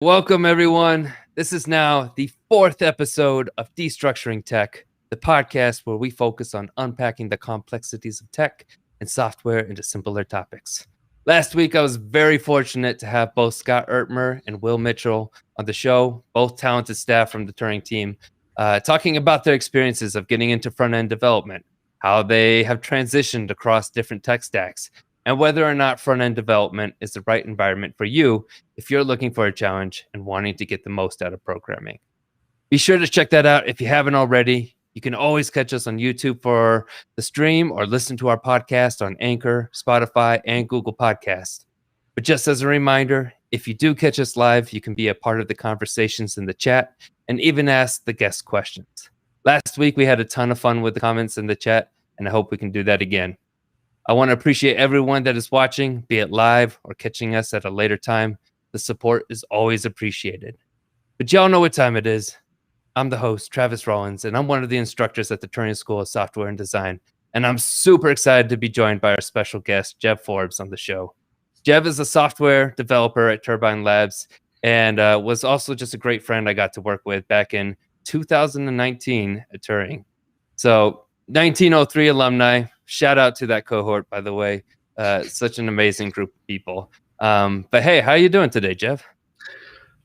Welcome, everyone. This is now the fourth episode of Destructuring Tech, the podcast where we focus on unpacking the complexities of tech and software into simpler topics. Last week, I was very fortunate to have both Scott Ertmer and Will Mitchell on the show, both talented staff from the Turing team, talking about their experiences of getting into front-end development, how they have transitioned across different tech stacks, and whether or not front-end development is the right environment for you if you're looking for a challenge and wanting to get the most out of programming. Be sure to check that out if you haven't already. You can always catch us on YouTube for the stream or listen to our podcast on Anchor, Spotify, and Google Podcasts. But just as a reminder, if you do catch us live, you can be a part of the conversations in the chat and even ask the guest questions. Last week, we had a ton of fun with the comments in the chat, and I hope we can do that again. I want to appreciate everyone that is watching, be it live or catching us at a later time. The support is always appreciated. But y'all know what time it is. I'm the host, Travis Rollins, and I'm one of the instructors at the Turing School of Software and Design. And I'm super excited to be joined by our special guest, Jev Forsberg, on the show. Jev is a software developer at Turbine Labs and was also just a great friend I got to work with back in 2019 at Turing. So 1903 alumni. Shout out to that cohort, by the way. Such an amazing group of people. But hey, how are you doing today, Jev?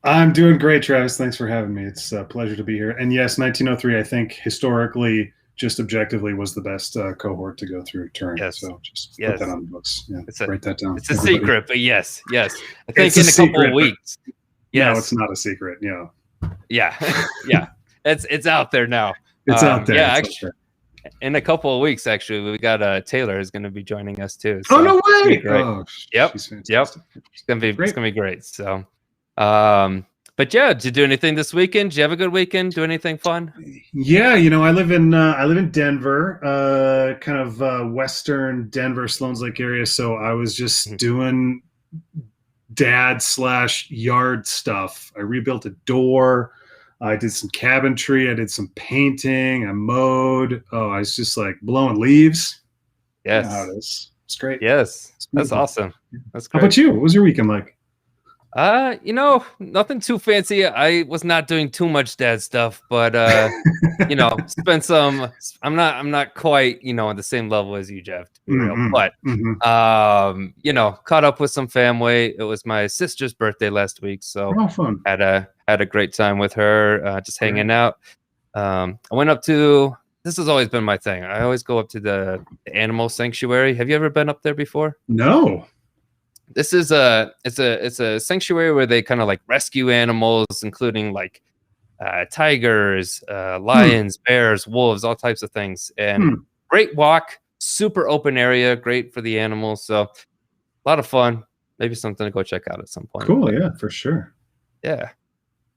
I'm doing great, Travis. Thanks for having me. It's a pleasure to be here. And yes, 1903, I think historically, just objectively, was the best cohort to go through Turing. Yes. So just put that on the books. Yeah, write that down. It's a secret, but yes. I think in a couple of weeks. Yes. No, it's not a secret. Yeah. It's out there now. It's out there. Yeah, actually. In a couple of weeks, actually, we got Taylor is going to be joining us too. So oh no way! Oh, yep. It's gonna be great. So, but yeah, did you do anything this weekend? Did you have a good weekend? Do anything fun? Yeah, I live in Denver, kind of western Denver, Sloan's Lake area. So I was just doing dad/yard stuff. I rebuilt a door. I did some cabinetry. I did some painting. I mowed. Oh, I was just like blowing leaves. Yes. You know how it is. It's great. Yes. That's awesome. That's great. How about you? What was your weekend like? Nothing too fancy. I was not doing too much dad stuff, but spent some. I'm not quite on the same level as you, Jeff, to be real. But caught up with some family. It was my sister's birthday last week, so fun. Had a great time with her, just hanging out. I went up to. This has always been my thing. I always go up to the animal sanctuary. Have you ever been up there before? No. This is it's a sanctuary where they kind of like rescue animals, including like tigers, lions, bears, wolves, all types of things. And great walk, super open area, great for the animals. So a lot of fun. Maybe something to go check out at some point. Cool, yeah, for sure. Yeah.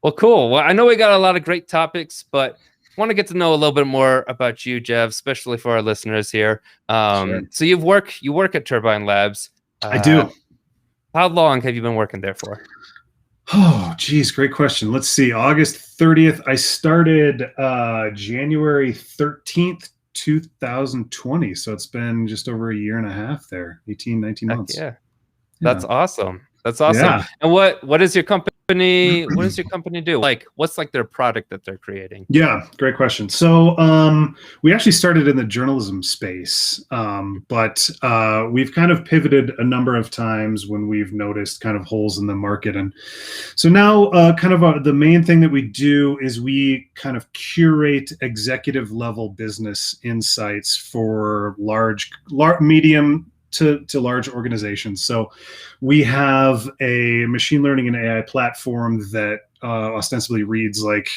Well, cool. Well, I know we got a lot of great topics, but I want to get to know a little bit more about you, Jev, especially for our listeners here. Sure. So you work at Turbine Labs. I do. How long have you been working there for? Oh, geez, great question. Let's see. August 30th. I started January 13th, 2020. So it's been just over a year and a half there, 18, 19 months. Yeah. That's awesome. That's awesome. Yeah. And what is your company? What does your company do? Like, what's like their product that they're creating? Yeah, great question. So we actually started in the journalism space, but we've kind of pivoted a number of times when we've noticed kind of holes in the market. And so now the main thing that we do is we kind of curate executive level business insights for medium to large organizations. So we have a machine learning and AI platform that ostensibly reads like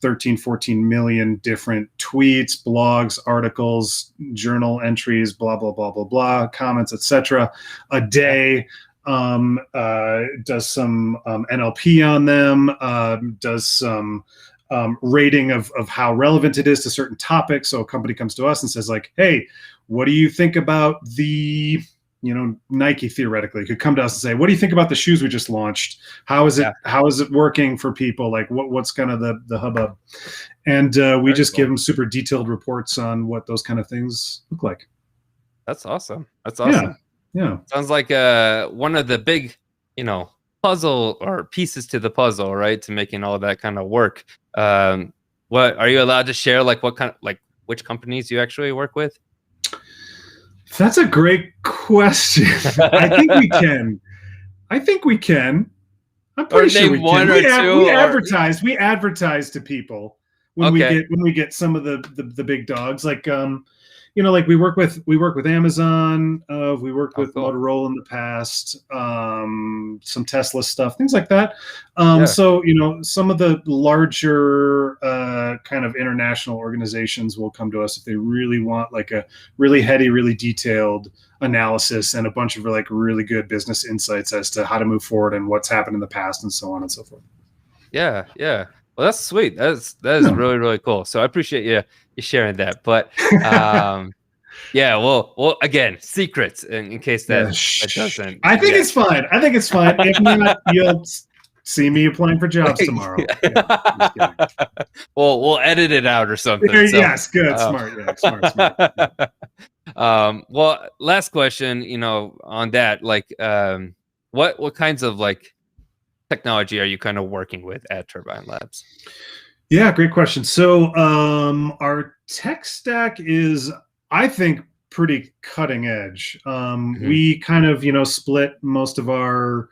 14 million different tweets, blogs, articles, journal entries, blah, blah, blah, blah, blah, comments, etc. a day. Does some NLP on them, does some rating of how relevant it is to certain topics. So a company comes to us and says like, hey, what do you think about the, Nike theoretically could come to us and say, what do you think about the shoes we just launched? How is it, how is it working for people? Like what's kind of the hubbub? And we just give them super detailed reports on what those kind of things look like. That's awesome. That's awesome. Yeah. Sounds like one of the big, puzzle or pieces to the puzzle, right, to making all that kind of work. What are you allowed to share? Like what kind of, like which companies you actually work with? That's a great question. I think we can. I'm pretty sure we can. We advertise to people when we get some of the big dogs. Like like we work with Amazon. We worked with Motorola in the past. Some Tesla stuff, things like that. So some of the larger kind of international organizations will come to us if they really want like a really heady, really detailed analysis and a bunch of like really good business insights as to how to move forward and what's happened in the past and so on and so forth. Yeah. Well, that's sweet. That is really, really cool. So I appreciate you sharing that. But yeah, well, again, secrets in case that doesn't. I think it's fine. If not, you'll see me applying for jobs tomorrow. Yeah, well, we'll edit it out or something. Yes, good, smart. Yeah, smart. Well, last question, on that, like, what kinds of like technology are you kind of working with at Turbine Labs? Yeah, great question. So our tech stack is, I think, pretty cutting edge. We kind of, split most of our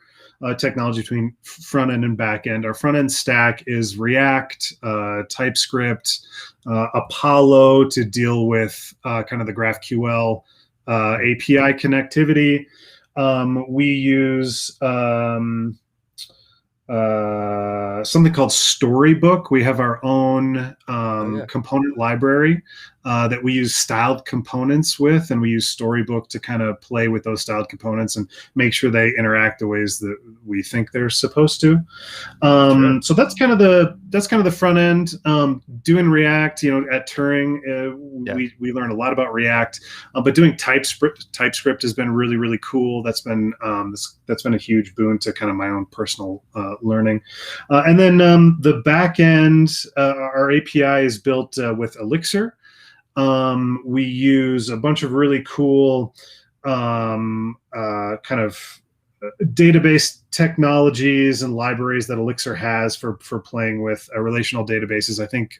technology between front end and back end. Our front end stack is React, TypeScript, Apollo to deal with kind of the GraphQL API connectivity. We use something called Storybook. We have our own component library that we use styled components with, and we use Storybook to kind of play with those styled components and make sure they interact the ways that we think they're supposed to. So that's kind of the front end. Doing React, at Turing, we learned a lot about React, but doing TypeScript has been really, really cool. That's been a huge boon to kind of my own personal learning. And then the back end, our API is built with Elixir. We use a bunch of really cool kind of database technologies and libraries that Elixir has for playing with relational databases. I think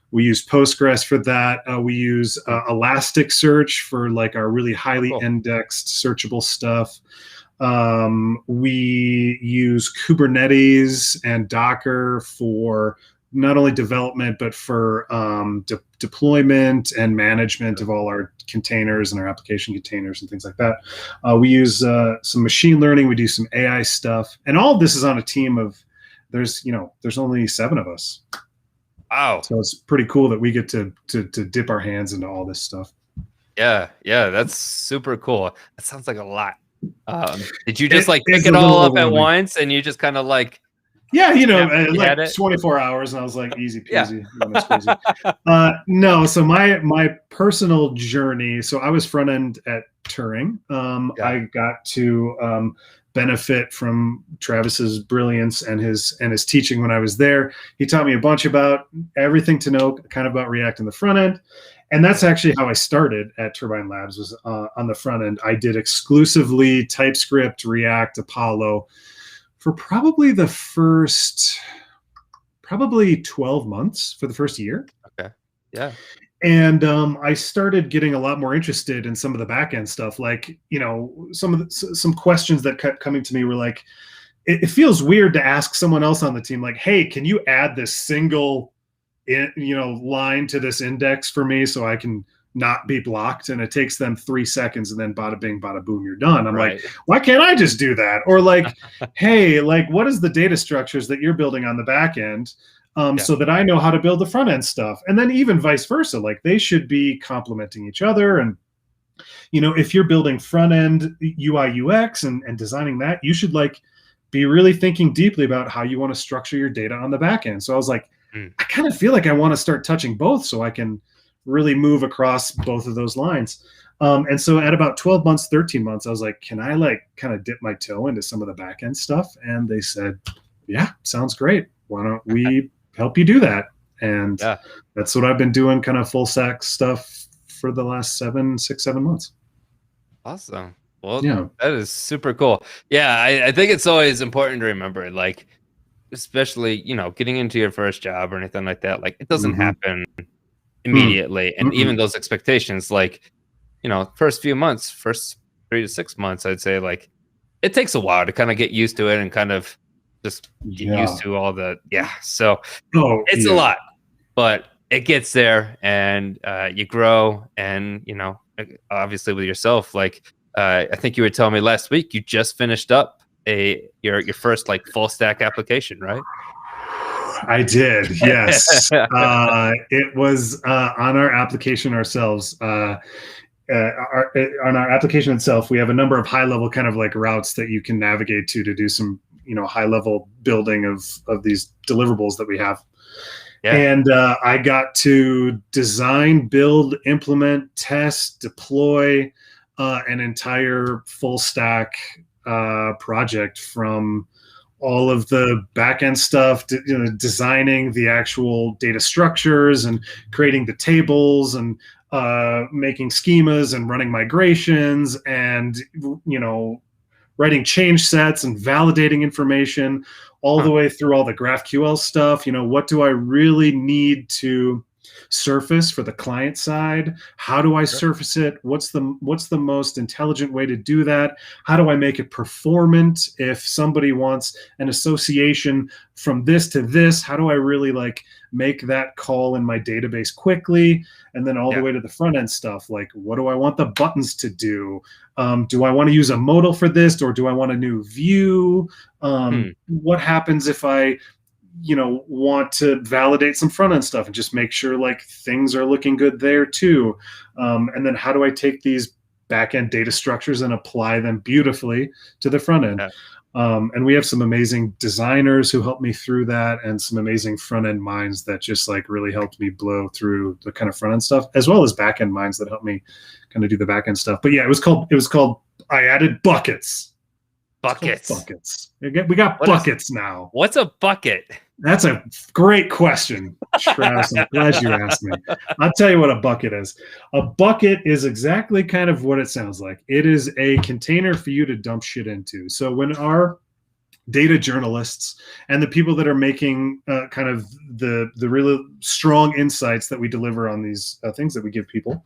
we use Postgres for that. We use Elasticsearch for like our really highly indexed searchable stuff. We use Kubernetes and Docker for not only development, but for deployment and management of all our containers and our application containers and things like that. We use some machine learning. We do some AI stuff. And all of this is on a team of, there's only 7 of us. Wow. So it's pretty cool that we get to dip our hands into all this stuff. Yeah, that's super cool. That sounds like a lot. Did you just pick it all up at once and you just kind of like... Yeah, like 24 hours, and I was like, easy peasy. No, so my personal journey. So I was front end at Turing. I got to benefit from Travis's brilliance and his teaching when I was there. He taught me a bunch about everything to know, kind of about React in the front end. And that's actually how I started at Turbine Labs, was on the front end. I did exclusively TypeScript, React, Apollo for probably the first 12 months, for the first year. Okay. Yeah. And I started getting a lot more interested in some of the back end stuff. Like, some questions that kept coming to me were like, it feels weird to ask someone else on the team, like, hey, can you add this single line to this index for me so I can not be blocked? And it takes them 3 seconds, and then bada bing, bada boom, you're done. I'm like, why can't I just do that? Or like, hey, like, what is the data structures that you're building on the back end so that I know how to build the front end stuff? And then even vice versa, like they should be complementing each other. And, if you're building front end UI UX and designing that, you should like be really thinking deeply about how you want to structure your data on the back end. So I was like, I kind of feel like I want to start touching both so I can really move across both of those lines. And so at about 12 months, 13 months, I was like, can I like kind of dip my toe into some of the back end stuff? And they said, yeah, sounds great. Why don't we help you do that? And that's what I've been doing, kind of full stack stuff for the last 7 months. Awesome. Well, Yeah. that is super cool. Yeah, I think it's always important to remember, like, especially, getting into your first job or anything like that, like, it doesn't Mhm. happen immediately. And even those expectations, like, first few months, first 3 to 6 months, I'd say, like, it takes a while to kind of get used to it and kind of just get Yeah. used to all the, so Oh, it's a yeah. lot, but it gets there, and you grow, and, obviously with yourself, like, I think you were telling me last week you just finished up your first like full stack application, right? I did, yes. It was on our application ourselves. On our application itself, we have a number of high-level kind of like routes that you can navigate to do some, high-level building of these deliverables that we have. Yeah. And I got to design, build, implement, test, deploy an entire full stack project, from all of the backend stuff, designing the actual data structures and creating the tables and making schemas and running migrations and, writing change sets and validating information, all the way through all the GraphQL stuff. What do I really need to surface for the client side? How do I surface it? What's the most intelligent way to do that? How do I make it performant? If somebody wants an association from this to this, how do I really like make that call in my database quickly? And then all the way to the front end stuff, like, what do I want the buttons to do? Do I want to use a modal for this, or do I want a new view? What happens if I want to validate some front end stuff and just make sure like things are looking good there too? And then how do I take these back end data structures and apply them beautifully to the front end? And we have some amazing designers who helped me through that, and some amazing front end minds that just like really helped me blow through the kind of front end stuff, as well as back end minds that helped me kind of do the back end stuff. But yeah, it was called I added buckets. Buckets. We got buckets now. What's a bucket? That's a great question, Travis. I'm glad you asked me. I'll tell you what a bucket is. A bucket is exactly kind of what it sounds like. It is a container for you to dump shit into. So when our data journalists and the people that are making kind of the really strong insights that we deliver on these things that we give people,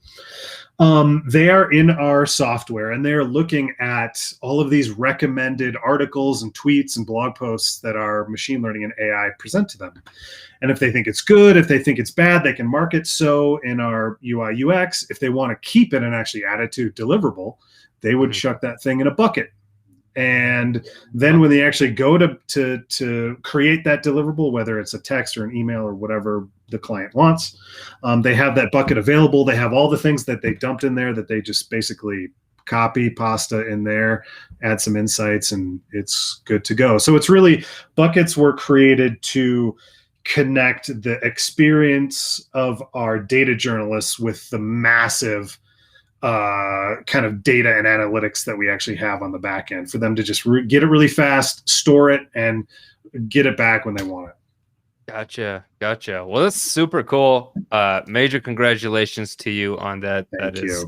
they are in our software, and they're looking at all of these recommended articles and tweets and blog posts that our machine learning and AI present to them. And if they think it's good, if they think it's bad, they can mark it so in our UI UX. If they want to keep it and actually add it to deliverable, they would chuck that thing in a bucket. And then when they actually go to create that deliverable, whether it's a text or an email or whatever the client wants, they have that bucket available. They have all the things that they dumped in there that they just basically copy, pasta in there, add some insights, and it's good to go. So it's really, buckets were created to connect the experience of our data journalists with the massive kind of data and analytics that we actually have on the back end, for them to just get it really fast, store it, and get it back when they want it. Gotcha. Well, that's super cool. Major congratulations to you on that. Thank you.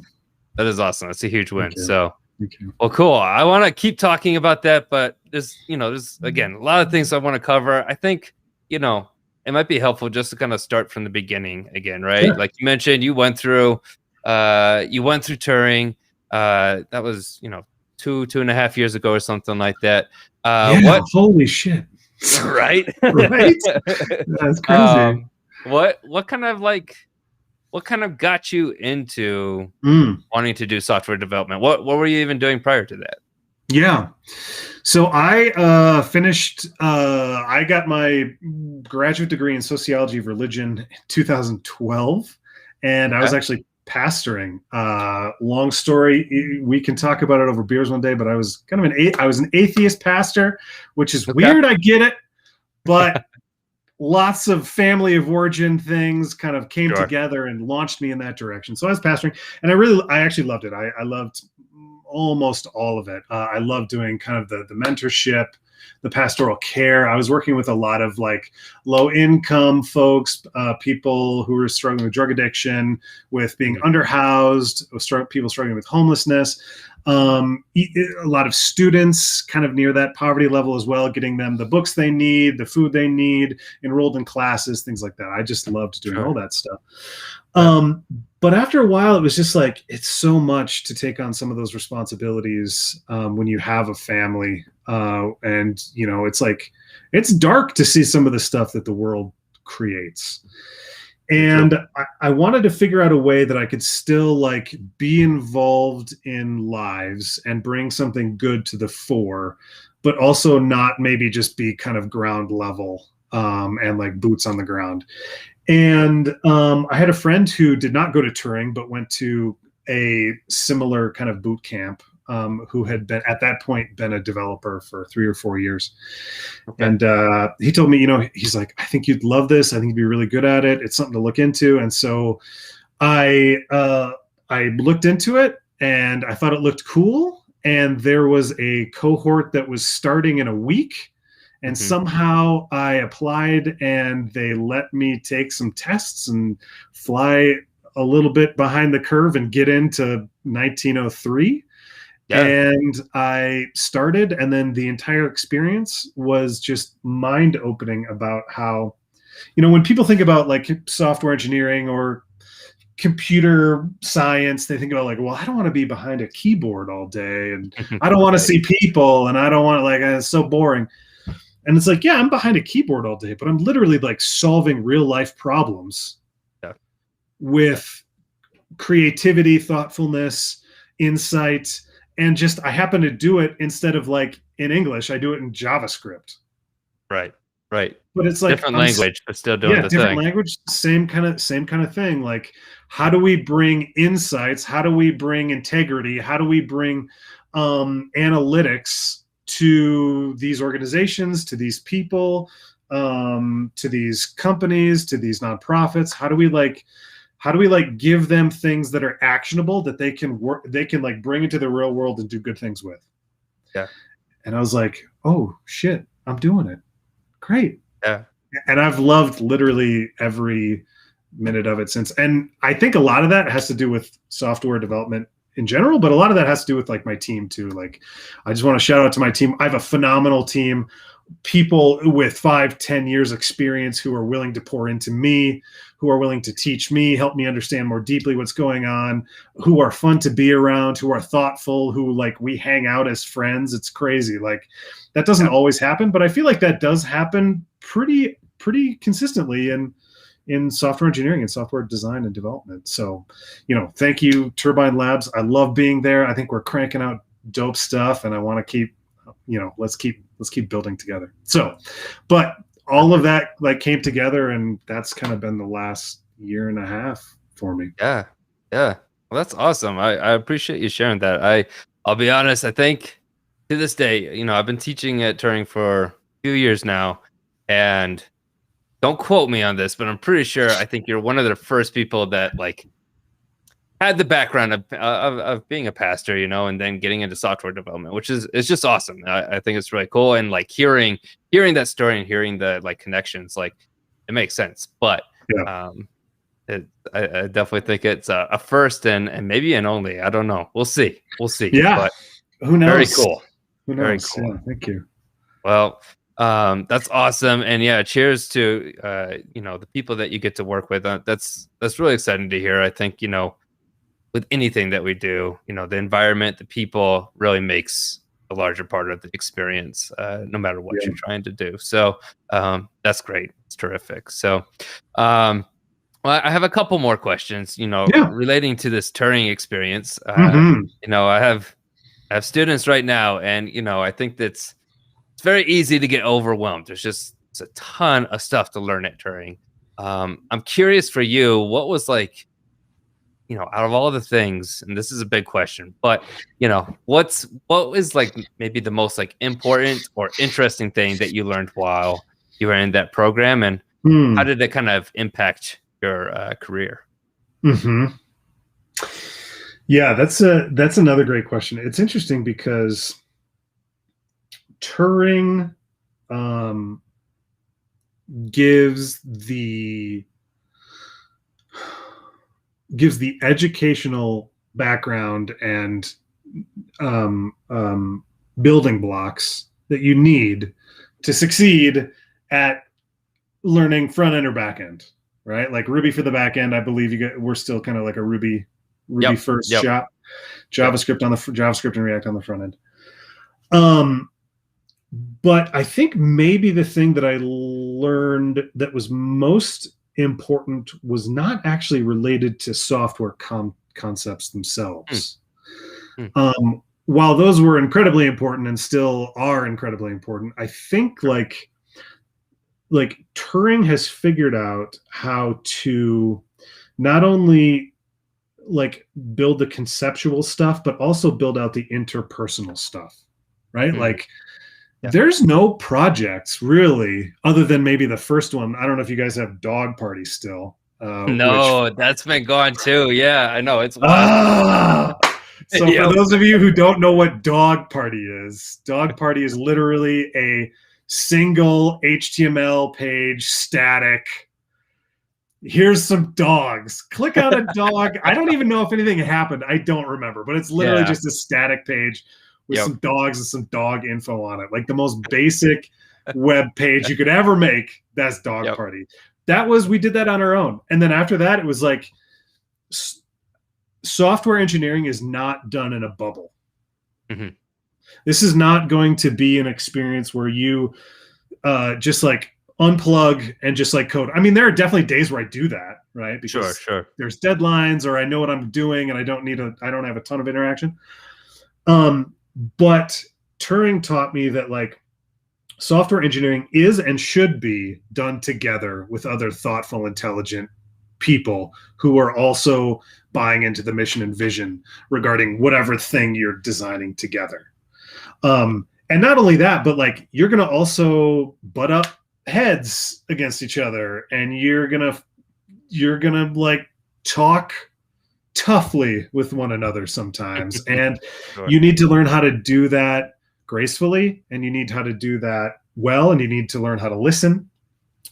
That is awesome. That's a huge win. Thank you. Well, cool. I want to keep talking about that, but there's again, a lot of things I want to cover. I think, it might be helpful just to kind of start from the beginning again, right? Sure. Like you mentioned, you went through Turing. That was, 2.5 years ago or something like that. Holy shit. Right? Right? That's crazy. What kind of got you into wanting to do software development? What were you even doing prior to that? Yeah. So I finished, I got my graduate degree in sociology of religion in 2012, and I was actually pastoring. Long story, we can talk about it over beers one day, but I was kind of an atheist pastor, which is weird. I get it, but lots of family of origin things kind of came together and launched me in that direction. So I was pastoring, and I actually loved it. I loved almost all of it. I loved doing kind of the mentorship, the pastoral care. I was working with a lot of like low income folks, people who were struggling with drug addiction, with being underhoused, people struggling with homelessness. A lot of students kind of near that poverty level as well, getting them the books they need, the food they need, enrolled in classes, things like that. I just loved doing all that stuff. But after a while, it was just like, it's so much to take on some of those responsibilities when you have a family. And, it's like, it's dark to see some of the stuff that the world creates. And I wanted to figure out a way that I could still like be involved in lives and bring something good to the fore, but also not maybe just be kind of ground level and like boots on the ground. And I had a friend who did not go to Turing, but went to a similar kind of boot camp, who had been at that point been a developer for 3 or 4 years. Okay. And he told me, he's like, I think you'd love this. I think you'd be really good at it. It's something to look into. And so I looked into it and I thought it looked cool. And there was a cohort that was starting in a week. And somehow I applied and they let me take some tests and fly a little bit behind the curve and get into 1903. Yeah. And I started, and then the entire experience was just mind-opening about how, when people think about like software engineering or computer science, they think about like, well, I don't want to be behind a keyboard all day, and I don't want to see people, and I don't want to it's so boring. And it's like, yeah, I'm behind a keyboard all day, but I'm literally like solving real life problems with creativity, thoughtfulness, insight. And just, I happen to do it instead of like in English, I do it in JavaScript. Right. But it's like different language, but still doing the different thing. Language, same kind of thing. Like, how do we bring insights? How do we bring integrity? How do we bring analytics to these organizations, to these people, to these companies, to these nonprofits? How do we give them things that are actionable that they can like bring into the real world and do good things with? Yeah. And I was like, oh shit, I'm doing it. Great. Yeah. And I've loved literally every minute of it since. And I think a lot of that has to do with software development in general, but a lot of that has to do with like my team too. Like, I just want to shout out to my team. I have a phenomenal team, people with 5-10 years experience who are willing to pour into me, who are willing to teach me, help me understand more deeply what's going on, who are fun to be around, who are thoughtful, who like we hang out as friends. It's crazy. Like, that doesn't always happen, but I feel like that does happen pretty consistently in software engineering and software design and development. So, thank you, Turbine Labs. I love being there. I think we're cranking out dope stuff, and I want to keep, let's keep building together. So, but all of that like came together, and that's kind of been the last year and a half for me. Yeah. Well, that's awesome. I appreciate you sharing that. I'll be honest, I think to this day, I've been teaching at Turing for a few years now, and don't quote me on this, but I'm pretty sure I think you're one of the first people that like had the background of being a pastor, and then getting into software development, which it's just awesome. I think it's really cool. And like hearing that story and hearing the like connections, like it makes sense. But I definitely think it's a first and maybe an only. I don't know. We'll see. Yeah. But who knows? Very cool. Who knows? Very cool. Yeah, thank you. Well, that's awesome. And yeah, cheers to, the people that you get to work with. That's really exciting to hear. I think, with anything that we do, the environment, the people really makes a larger part of the experience, no matter what you're trying to do. So that's great. It's terrific. So, well, I have a couple more questions, relating to this Turing experience. I have students right now, and, I think it's very easy to get overwhelmed. It's a ton of stuff to learn at Turing. I'm curious for you, what was like, out of all the things, and this is a big question, but what was like maybe the most like important or interesting thing that you learned while you were in that program, and how did it kind of impact your career? Yeah, that's another great question. It's interesting because Turing gives the educational background and building blocks that you need to succeed at learning front end or back end, right? Like Ruby for the back end, I believe we're still kind of like a Ruby first shop. JavaScript on the JavaScript and React on the front end. But I think maybe the thing that I learned that was most important was not actually related to software concepts themselves. While those were incredibly important and still are incredibly important, I think like Turing has figured out how to not only like build the conceptual stuff, but also build out the interpersonal stuff, right? Like there's no projects really other than maybe the first one. I don't know if you guys have Dog Party still. No, that's been gone too. Yeah, I know. It's wild. So for those of you who don't know what Dog Party is literally a single HTML page, static. Here's some dogs. Click on a dog. I don't even know if anything happened. I don't remember, but it's literally just a static page with some dogs and some dog info on it. Like the most basic web page you could ever make. That's Dog Party. We did that on our own. And then after that, it was like software engineering is not done in a bubble. This is not going to be an experience where you just like unplug and just like code. I mean, there are definitely days where I do that, right? Because there's deadlines, or I know what I'm doing and I don't have a ton of interaction. But Turing taught me that like software engineering is and should be done together with other thoughtful, intelligent people who are also buying into the mission and vision regarding whatever thing you're designing together. And not only that, but like you're going to also butt up heads against each other, and you're going to like talk toughly with one another sometimes. And you need to learn how to do that gracefully, and you need how to do that well, and you need to learn how to listen,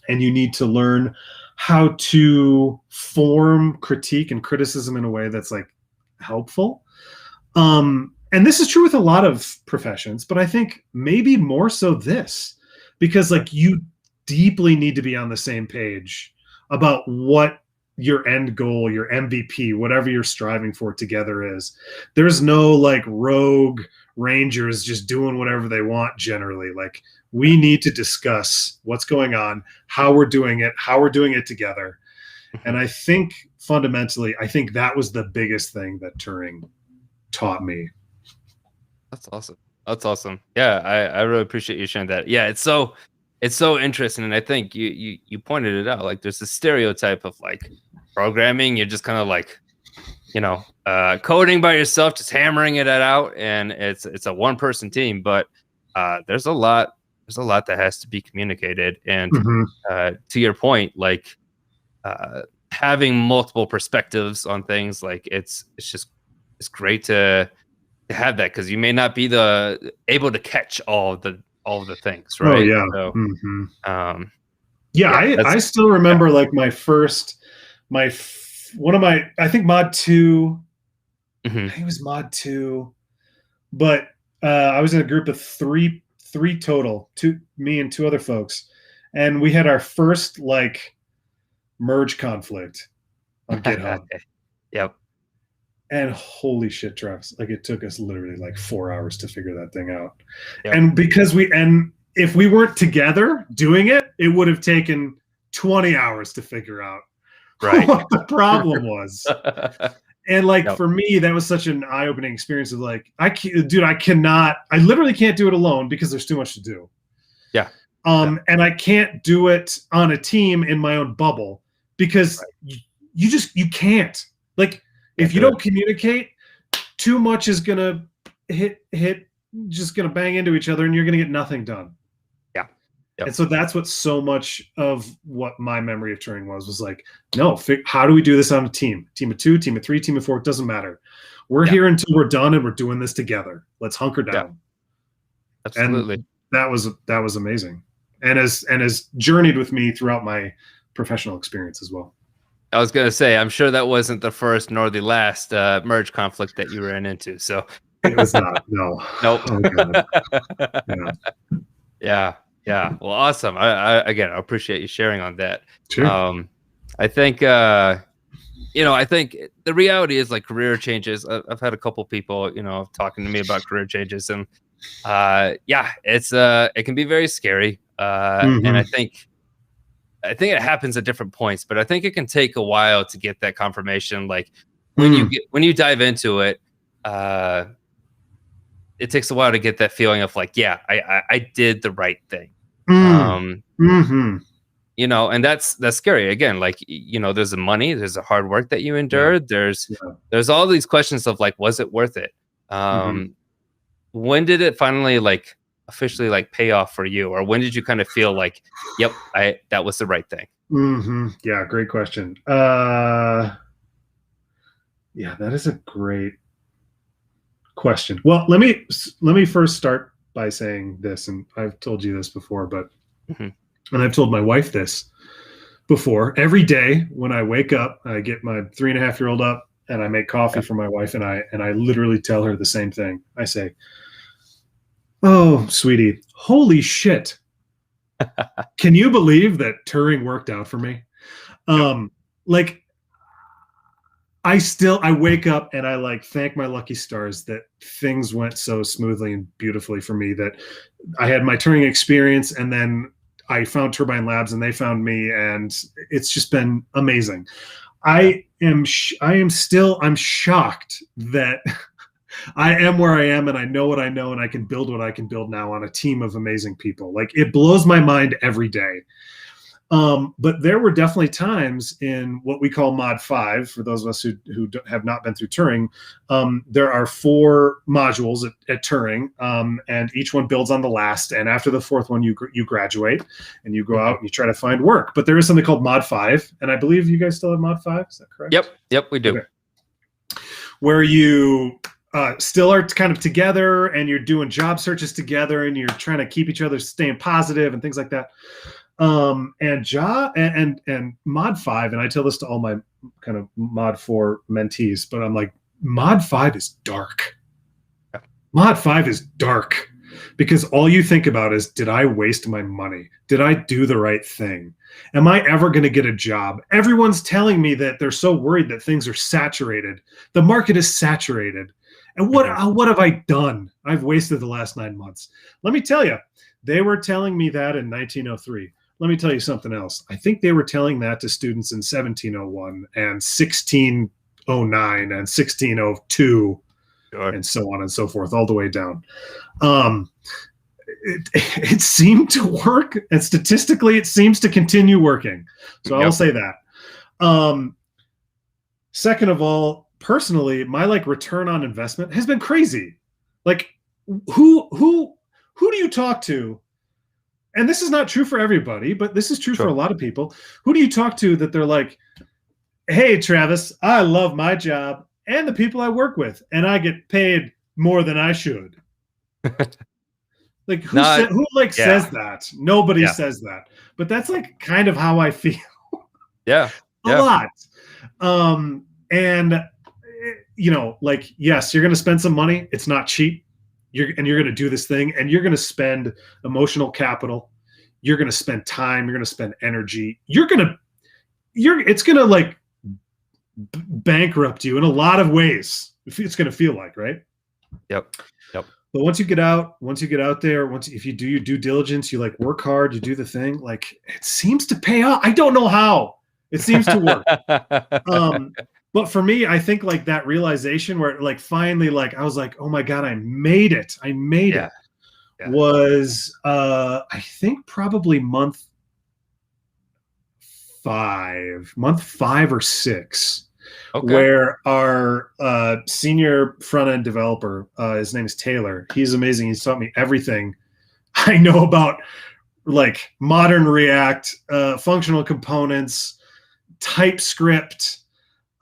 and you need to learn how to form critique and criticism in a way that's like helpful. And this is true with a lot of professions, but I think maybe more so this, because like you deeply need to be on the same page about what your end goal, your MVP, whatever you're striving for together is. There's no like rogue rangers just doing whatever they want generally. Like we need to discuss what's going on, how we're doing it together. And I think fundamentally, I think that was the biggest thing that Turing taught me. That's awesome. Yeah, I really appreciate you sharing that. Yeah, it's so interesting, and I think you pointed it out. Like, there's a stereotype of like programming. You're just kind of like, coding by yourself, just hammering it out, and it's a one-person team. But there's a lot that has to be communicated, and to your point, like having multiple perspectives on things, like it's great to have that, because you may not be able to catch all of the things, right? Oh yeah. So, I still remember like I think mod 2. I think it was mod 2, but I was in a group of three total, me and two other folks, and we had our first like merge conflict on GitHub. Yep. And holy shit, Travis, like it took us literally like 4 hours to figure that thing out. Yep. And if we weren't together doing it, it would have taken 20 hours to figure out what the problem was. And like for me, that was such an eye-opening experience of like, I literally can't do it alone because there's too much to do. Yeah. And I can't do it on a team in my own bubble because you can't. Like, if you don't communicate, too much is gonna just gonna bang into each other, and you're gonna get nothing done. Yeah. Yep. And so that's what so much of what my memory of Turing was like, no, how do we do this on a team? Team of 2, team of 3, team of 4, it doesn't matter. We're here until we're done, and we're doing this together. Let's hunker down. Yeah. Absolutely. And that was amazing, and has journeyed with me throughout my professional experience as well. I was going to say, I'm sure that wasn't the first nor the last merge conflict that you ran into. So It was not. No. Nope. Oh God. Yeah. Yeah. Well, awesome. I again, I appreciate you sharing on that. Sure. I think I think the reality is like career changes. I've had a couple people, talking to me about career changes, and it's it can be very scary. And I think it happens at different points, but I think it can take a while to get that confirmation. Like when you dive into it, it takes a while to get that feeling of like, yeah, I did the right thing. And that's scary. Again, like, there's the money, there's the hard work that you endured. There's all these questions of like, was it worth it? When did it finally like officially like pay off for you? Or when did you kind of feel like, yep, that was the right thing? Yeah. Great question. Yeah, that is a great question. Well, let me first start by saying this, and I've told you this before, but and I've told my wife this before. Every day when I wake up, I get my 3.5-year-old up and I make coffee for my wife, and I literally tell her the same thing. I say, "Oh, sweetie, holy shit. Can you believe that Turing worked out for me?" Like I wake up and I like thank my lucky stars that things went so smoothly and beautifully for me, that I had my Turing experience, and then I found Turbine Labs and they found me, and it's just been amazing. I'm shocked that I am where I am, and I know what I know, and I can build what I can build now on a team of amazing people. Like, it blows my mind every day. But there were definitely times in what we call Mod 5, for those of us who have not been through Turing. There are 4 modules at Turing, and each one builds on the last. And after the 4th one, you graduate and you go out and you try to find work. But there is something called Mod 5, and I believe you guys still have Mod 5. Is that correct? Yep, we do. Okay. Where you still are kind of together, and you're doing job searches together, and you're trying to keep each other staying positive and things like that. And Mod 5, and I tell this to all my kind of Mod 4 mentees, but I'm like, Mod 5 is dark. Mod 5 is dark because all you think about is, did I waste my money? Did I do the right thing? Am I ever going to get a job? Everyone's telling me that they're so worried that things are saturated. The market is saturated. And what have I done? I've wasted the last 9 months. Let me tell you, they were telling me that in 1903. Let me tell you something else. I think they were telling that to students in 1701 and 1609 and 1602, and so on and so forth, all the way down. It seemed to work, and statistically, it seems to continue working. So I'll say that. Second of all, personally, my like return on investment has been crazy. Like, who do you talk to? And this is not true for everybody, but this is true for a lot of people. Who do you talk to that they're like, "Hey, Travis, I love my job and the people I work with, and I get paid more than I should"? Like, who says that? Nobody says that. But that's like kind of how I feel. A lot. And like, yes, you're going to spend some money. It's not cheap. You're going to do this thing, and you're going to spend emotional capital. You're going to spend time. You're going to spend energy. It's going to like bankrupt you in a lot of ways. It's going to feel like, right? Yep. But once you get out there, if you do your due diligence, you like work hard, you do the thing, like it seems to pay off. I don't know how. It seems to work. But for me, I think like that realization where like finally, like I was like, oh my God, I made it. It was, I think probably month 5 or 6, where our senior front-end developer, his name is Taylor. He's amazing. He's taught me everything I know about like modern React, functional components, TypeScript,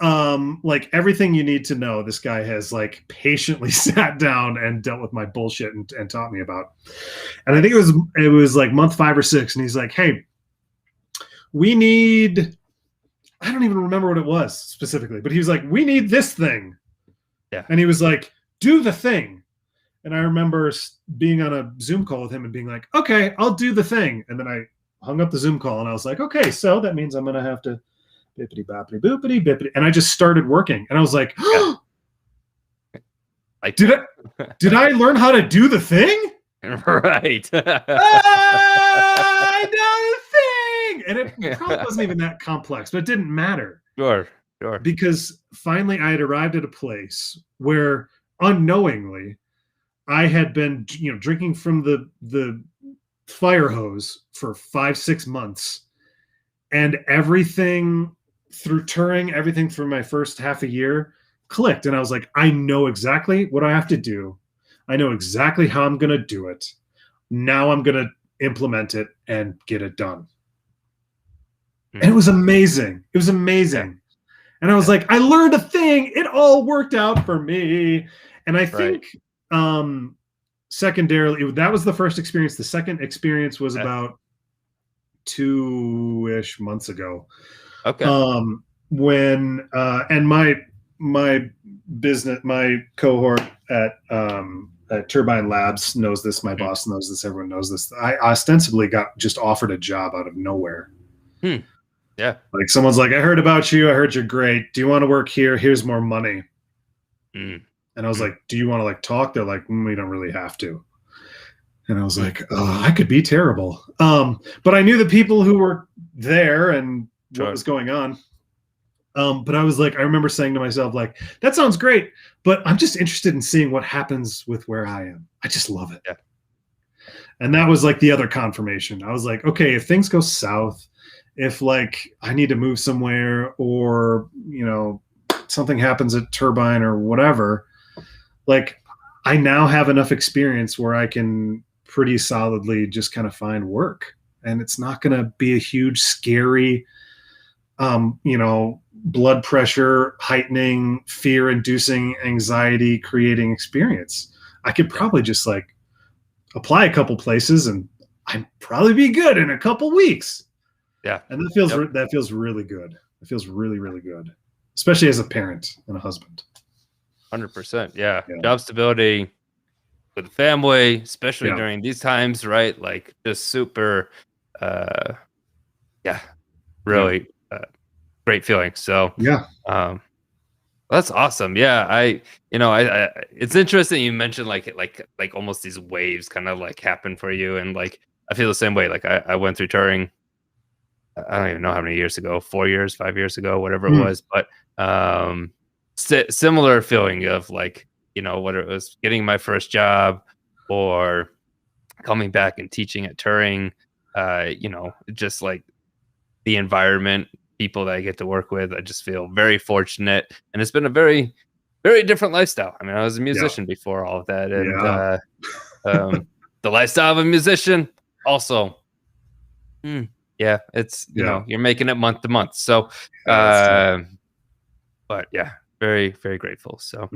like everything you need to know. This guy has like patiently sat down and dealt with my bullshit and taught me about. And I think it was like month 5 or 6, and he's like, "Hey, we need," I don't even remember what it was specifically, but he was like, "We need this thing." And he was like, do the thing. And I remember being on a Zoom call with him and being like, okay, I'll do the thing. And then I hung up the Zoom call and I was like, okay, so that means I'm going to have to bippity boppity boopity bippity. And I just started working and I was like, did I learn how to do the thing? Right. I know the thing. And it probably wasn't even that complex, but it didn't matter. Sure. Because finally I had arrived at a place where unknowingly I had been, drinking from the fire hose for 5-6 months, and everything through Turing, everything for my first half a year clicked. And I was like, I know exactly what I have to do. I know exactly how I'm going to do it. Now I'm going to implement it and get it done. And it was amazing. It was amazing. And I was like, I learned a thing. It all worked out for me. And I think secondarily, that was the first experience. The second experience was about 2-ish months ago. Okay. When and my business, my cohort at Turbine Labs knows this. My boss knows this. Everyone knows this. I ostensibly got just offered a job out of nowhere. Yeah. Like someone's like, I heard about you. I heard you're great. Do you want to work here? Here's more money. And I was like, do you want to talk? They're like, we don't really have to. And I was like, oh, I could be terrible. But I knew the people who were there and what was going on. But I was like, I remember saying to myself, that sounds great, but I'm just interested in seeing what happens with where I am. I just love it. Yeah. And that was the other confirmation. I was like, okay, if things go south, if I need to move somewhere or, something happens at Turbine or whatever, I now have enough experience where I can pretty solidly just kind of find work. And it's not going to be a huge, scary, blood pressure heightening, fear inducing, anxiety creating experience. I could probably just apply a couple places and I'd probably be good in a couple weeks. Yeah. And that feels really good. It feels really, really good, especially as a parent and a husband. 100%. Yeah. Job stability with the family, especially during these times, right? Just super, really great feeling. So that's awesome. Yeah. I it's interesting you mentioned like almost these waves kind of happen for you. And I feel the same way. I went through Turing, I don't even know how many years ago, 4 years, 5 years ago, whatever it was. But similar feeling of whether it was getting my first job or coming back and teaching at Turing, just the environment, people that I get to work with. I just feel very fortunate. And it's been a very, very different lifestyle. I mean, I was a musician before all of that. And the lifestyle of a musician also, it's, you're making it month to month. So, but yeah, very, very grateful. So,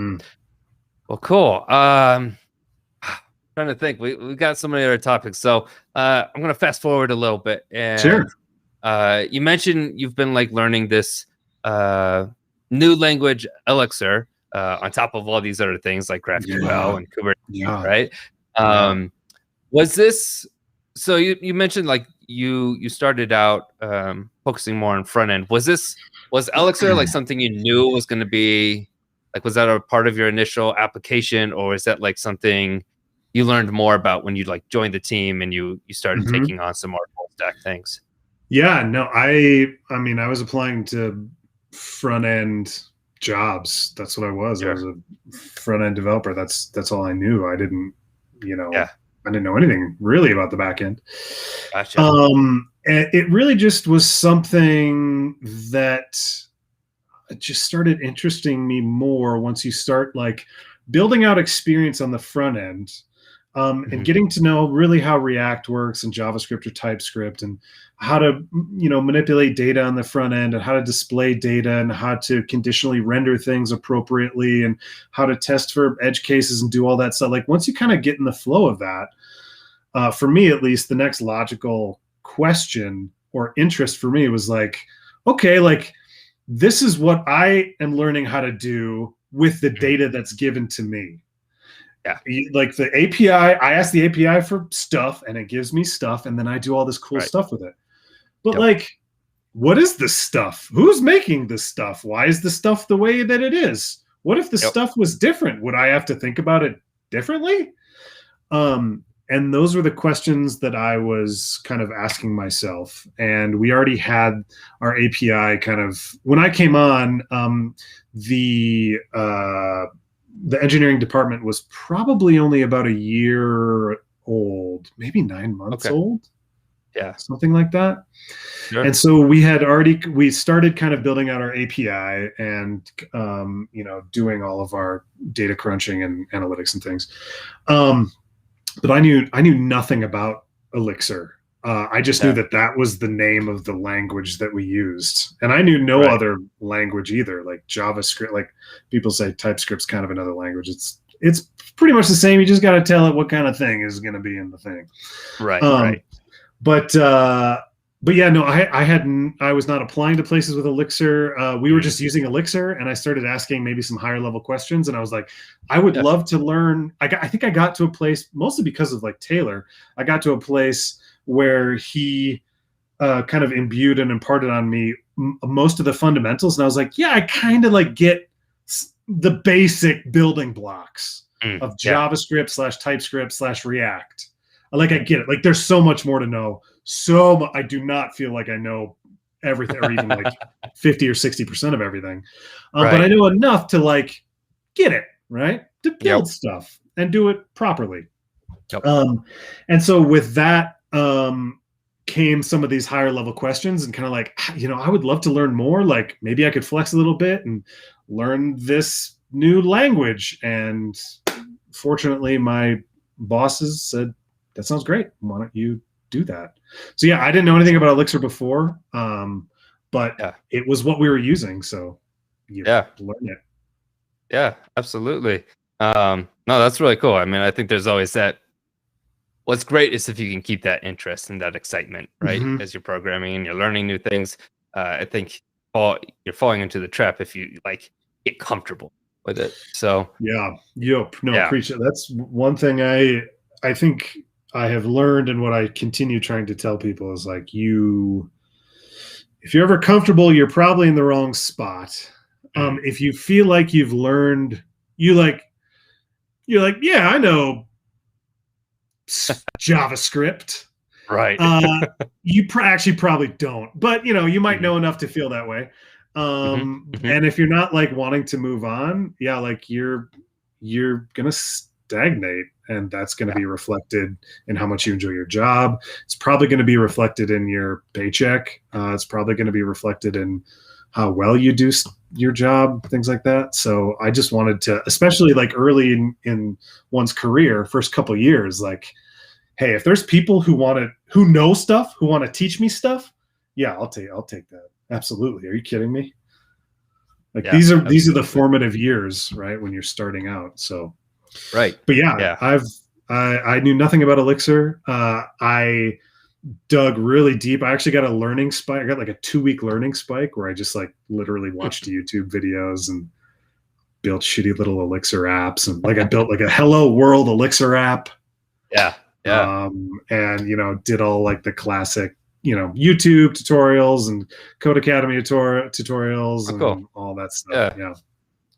well, cool. Trying to think, we got so many other topics. So, I'm going to fast forward a little bit. And, sure. You mentioned you've been learning this new language, Elixir, on top of all these other things like GraphQL and Kubernetes, right? Was this, so you mentioned you started out focusing more on front end. Was Elixir something you knew was going to be was that a part of your initial application, or is that something you learned more about when you joined the team and you started taking on some more full stack things? Yeah, no, I mean, I was applying to front end jobs. That's what I was. I was a front end developer. That's all I knew. I didn't, I didn't know anything really about the back end. Gotcha. And it really just was something that just started interesting me more once you start building out experience on the front end. And getting to know really how React works and JavaScript or TypeScript and how to, manipulate data on the front end and how to display data and how to conditionally render things appropriately and how to test for edge cases and do all that stuff. Once you kind of get in the flow of that, for me, at least, the next logical question or interest for me was okay, this is what I am learning how to do with the data that's given to me. Yeah. Like the API, I ask the API for stuff and it gives me stuff, and then I do all this cool stuff with it. But like, what is this stuff? Who's making this stuff? Why is the stuff the way that it is? What if the stuff was different? Would I have to think about it differently? And those were the questions that I was kind of asking myself. And we already had our API kind of, when I came on, the engineering department was probably only about a year old, maybe 9 months old. Yeah. Something like that. Sure. And so we started kind of building out our API and, doing all of our data crunching and analytics and things. But I knew nothing about Elixir. I just knew that was the name of the language that we used. And I knew no other language either, like JavaScript. Like people say TypeScript's kind of another language. It's pretty much the same. You just got to tell it what kind of thing is going to be in the thing. Right. But yeah, no, I was not applying to places with Elixir. We were just using Elixir, and I started asking maybe some higher level questions. And I was like, I would love to learn. I think I got to a place, mostly because of like Taylor, I got to a place where he kind of imbued and imparted on me most of the fundamentals. And I was like, yeah, I kind of like get the basic building blocks of JavaScript / TypeScript / React. Like, I get it. Like, there's so much more to know. I do not feel like I know everything, or even like 50 or 60% of everything. But I know enough to like get it, right? To build stuff and do it properly. And so with that came some of these higher level questions, and kind of like, I would love to learn more. Like, maybe I could flex a little bit and learn this new language. And fortunately, my bosses said, that sounds great. Why don't you do that? So yeah, I didn't know anything about Elixir before, but it was what we were using. So you learn it. Yeah, absolutely. No, that's really cool. I mean, I think there's always that. What's great is if you can keep that interest and that excitement, right? As you're programming and you're learning new things. I think you're falling into the trap if you like get comfortable with it. So appreciate it. That's one thing I think I have learned, and what I continue trying to tell people is like, if you're ever comfortable, you're probably in the wrong spot. If you feel like you've learned, you're like, yeah, I know JavaScript. Right. You actually probably don't, but you might know enough to feel that way. And if you're not like wanting to move on, like you're gonna stagnate, and that's going to be reflected in how much you enjoy your job. It's probably going to be reflected in your paycheck. It's probably going to be reflected in how well you do your job, things like that. So I just wanted to, especially like early in one's career, first couple of years, like, hey, if there's people who know stuff, who want to teach me stuff, I'll take that. Absolutely. Are you kidding me? Like these are the formative years, right? When you're starting out. So, right. But I knew nothing about Elixir. I dug really deep. I actually got a learning spike. I got like a 2-week learning spike where I just like literally watched YouTube videos and built shitty little Elixir apps. And like I built like a Hello World Elixir app. And did all like the classic, YouTube tutorials and Code Academy tutorials and all that stuff.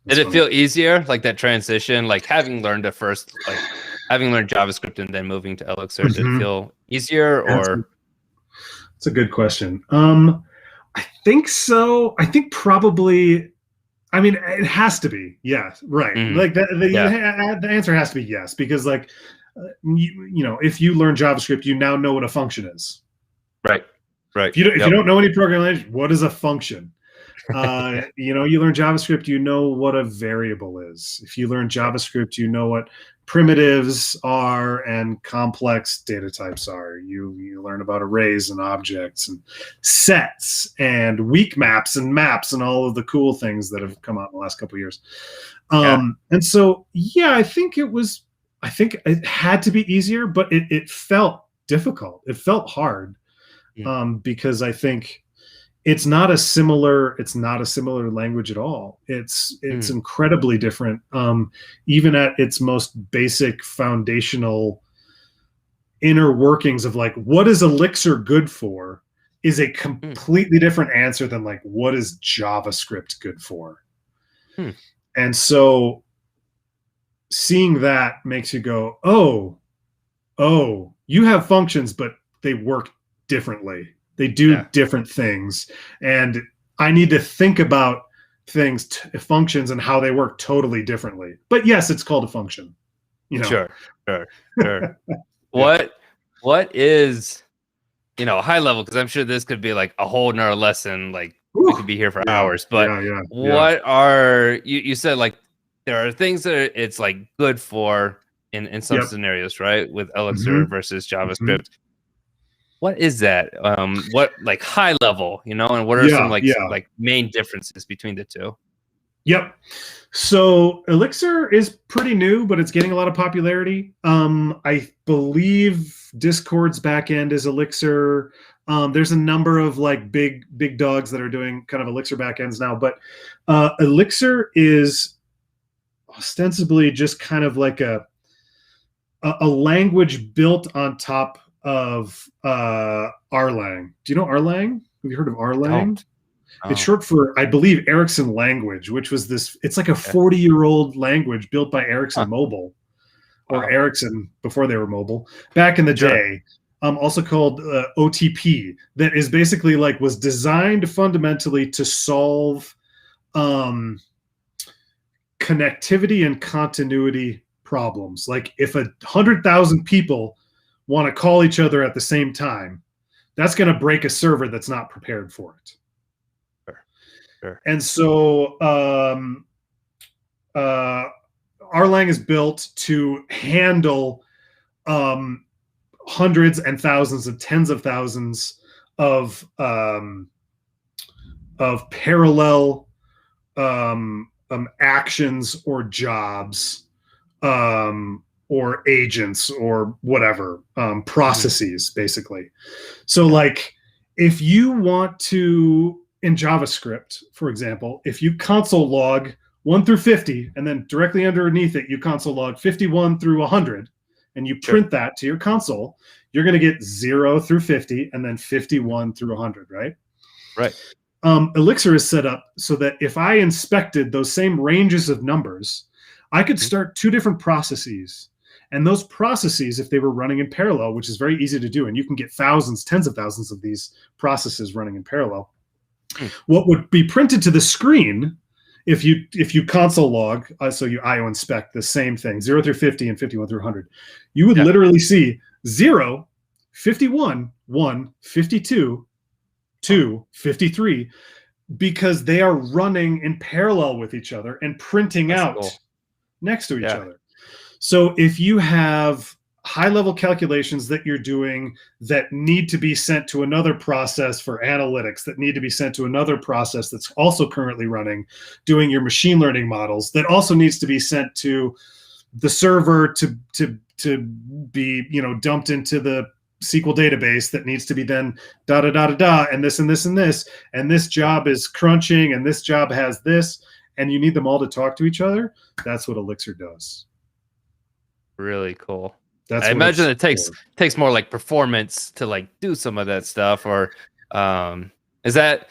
Did it feel easier, like that transition, like having learned having learned JavaScript and then moving to Elixir? Did it feel easier, or? That's a good question. I think so. I think probably. I mean, it has to be. Yes, right. Like the answer has to be yes, because like, if you learn JavaScript, you now know what a function is. Right. If you don't know any programming language, what is a function? You learn JavaScript, you know what a variable is. If you learn JavaScript, you know what primitives are and complex data types are. You learn about arrays and objects and sets and weak maps and maps and all of the cool things that have come out in the last couple of years. And so, I think it had to be easier, but it felt difficult. It felt hard. Because I think it's not a similar language at all. It's incredibly different. Even at its most basic foundational inner workings of like, what is Elixir good for is a completely different answer than like, what is JavaScript good for? And so seeing that makes you go, oh, you have functions, but they work differently. They do different things. And I need to think about functions and how they work totally differently. But yes, it's called a function. Sure. What is, high level, because I'm sure this could be like a whole nother lesson. Like we could be here for hours. But what are you said like there are things that it's like good for in some scenarios, right? With Elixir versus JavaScript. What is that? What like high level, and what are some like main differences between the two? Yep. So Elixir is pretty new, but it's getting a lot of popularity. I believe Discord's backend is Elixir. There's a number of like big dogs that are doing kind of Elixir backends now, but Elixir is ostensibly just kind of like a language built on top of Erlang. Do you know Erlang? Have you heard of Erlang? It's short for, I believe, Ericsson language, which was this. It's like a 40-year-old language built by Ericsson Mobile, or Ericsson before they were mobile, back in the day. Also called OTP. That is basically like was designed fundamentally to solve connectivity and continuity problems. Like if 100,000 people want to call each other at the same time, that's going to break a server that's not prepared for it. Sure. And so Erlang is built to handle hundreds and thousands and tens of thousands of parallel actions or jobs or agents or whatever, processes, basically. So like if you want to, in JavaScript, for example, if you console log 1 through 50, and then directly underneath it, you console log 51 through 100, and you print that to your console, you're going to get 0 through 50, and then 51 through 100, right? Right. Elixir is set up so that if I inspected those same ranges of numbers, I could start 2 different processes. And those processes, if they were running in parallel, which is very easy to do, and you can get thousands, tens of thousands of these processes running in parallel, what would be printed to the screen if you console log, so you IO inspect the same thing, 0 through 50 and 51 through 100, you would literally see 0, 51, 1, 52, 2, 53, because they are running in parallel with each other and printing out next to each other. So if you have high-level calculations that you're doing that need to be sent to another process for analytics, that need to be sent to another process that's also currently running, doing your machine learning models, that also needs to be sent to the server to be dumped into the SQL database that needs to be then and this and this and this, and this job is crunching and this job has this, and you need them all to talk to each other. That's what Elixir does. Really cool. That's I imagine it takes more like performance to like do some of that stuff, or is that,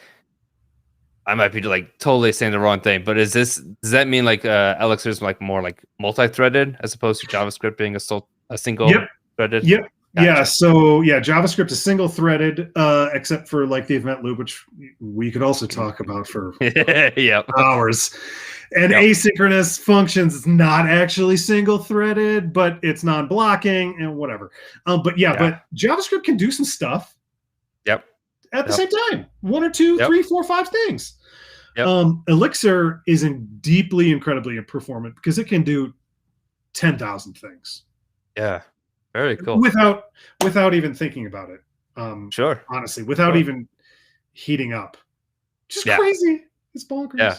I might be like totally saying the wrong thing, but does that mean like Elixir is like more like multi-threaded as opposed to JavaScript being a single threaded? Yep. Gotcha. Yeah. So JavaScript is single threaded, except for like the event loop, which we could also talk about for hours. And asynchronous functions is not actually single threaded, but it's non-blocking and whatever. But JavaScript can do some stuff. At the same time, 1 or 2, 3, 4, 5 things. Elixir is incredibly performant because it can do 10,000 things. Yeah. Very cool. Without even thinking about it. Honestly, without even heating up. Just crazy. It's bonkers. Yeah.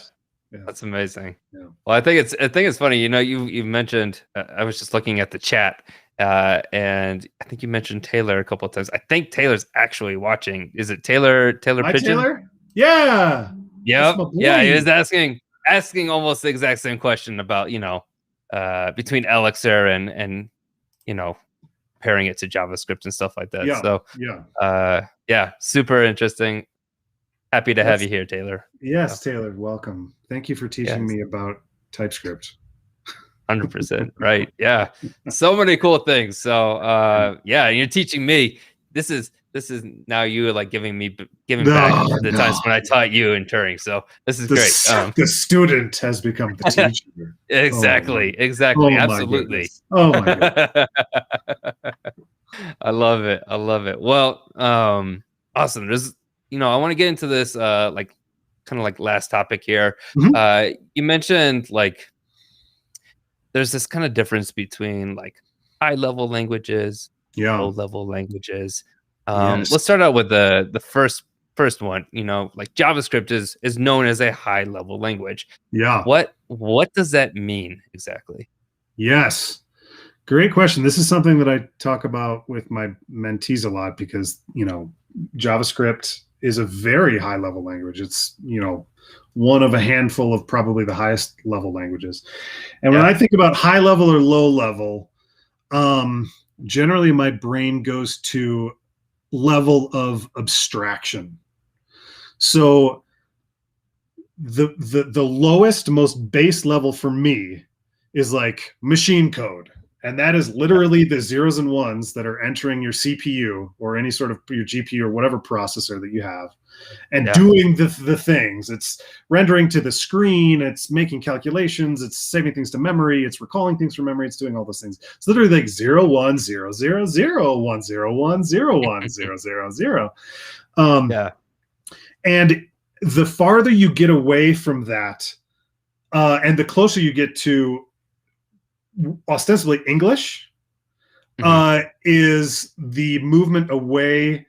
That's amazing. Yeah. Well, I think it's funny. You've mentioned. I was just looking at the chat, and I think you mentioned Taylor a couple of times. I think Taylor's actually watching. Is it Taylor? Taylor Hi, Pigeon? Taylor? Yeah. Yep. Yeah, he was asking almost the exact same question about, between Elixir and pairing it to JavaScript and stuff like that. Yeah. So yeah, super interesting. Happy to have you here, Taylor. Yes, Taylor, welcome. Thank you for teaching me about TypeScript. 100%. Right. Yeah. So many cool things. So yeah, you're teaching me. This is now you like giving back the times when I taught you in Turing. So this is great. The student has become the teacher. Exactly. Absolutely. Oh my God. I love it. Well, awesome. There's I want to get into this kind of like last topic here. Mm-hmm. You mentioned like there's this kind of difference between like high level languages, low level languages. Let's start out with the first one. Like JavaScript is known as a high level language. Yeah. What does that mean exactly? Yes. Great question. This is something that I talk about with my mentees a lot because, JavaScript is a very high level language. It's, one of a handful of probably the highest level languages. And when I think about high level or low level, generally my brain goes to level of abstraction. So the lowest, most base level for me is like machine code. And that is literally the zeros and ones that are entering your CPU or any sort of your GPU or whatever processor that you have and doing the things. It's rendering to the screen. It's making calculations. It's saving things to memory. It's recalling things from memory. It's doing all those things. It's literally like 0, 1, 0, 0, 0, 1, 0, 1, 0, 1, 0, 0, 0. And the farther you get away from that, and the closer you get to ostensibly English, is the movement away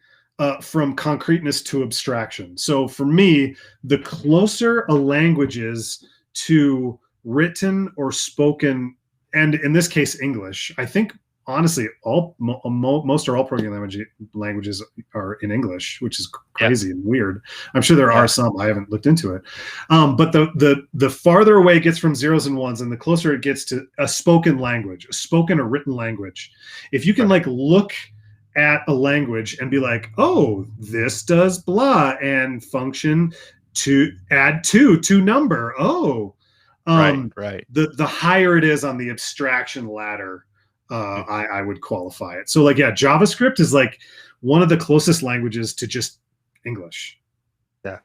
from concreteness to abstraction. So for me, the closer a language is to written or spoken, and in this case, English, I think honestly, most or all programming languages are in English, which is crazy and weird. I'm sure there are some. I haven't looked into it. But the farther away it gets from zeros and ones, and the closer it gets to a spoken language, a spoken or written language, if you can like look at a language and be like, oh, this does blah and function to add to number. Oh, right. The higher it is on the abstraction ladder, I would qualify it. So like, JavaScript is like one of the closest languages to just English.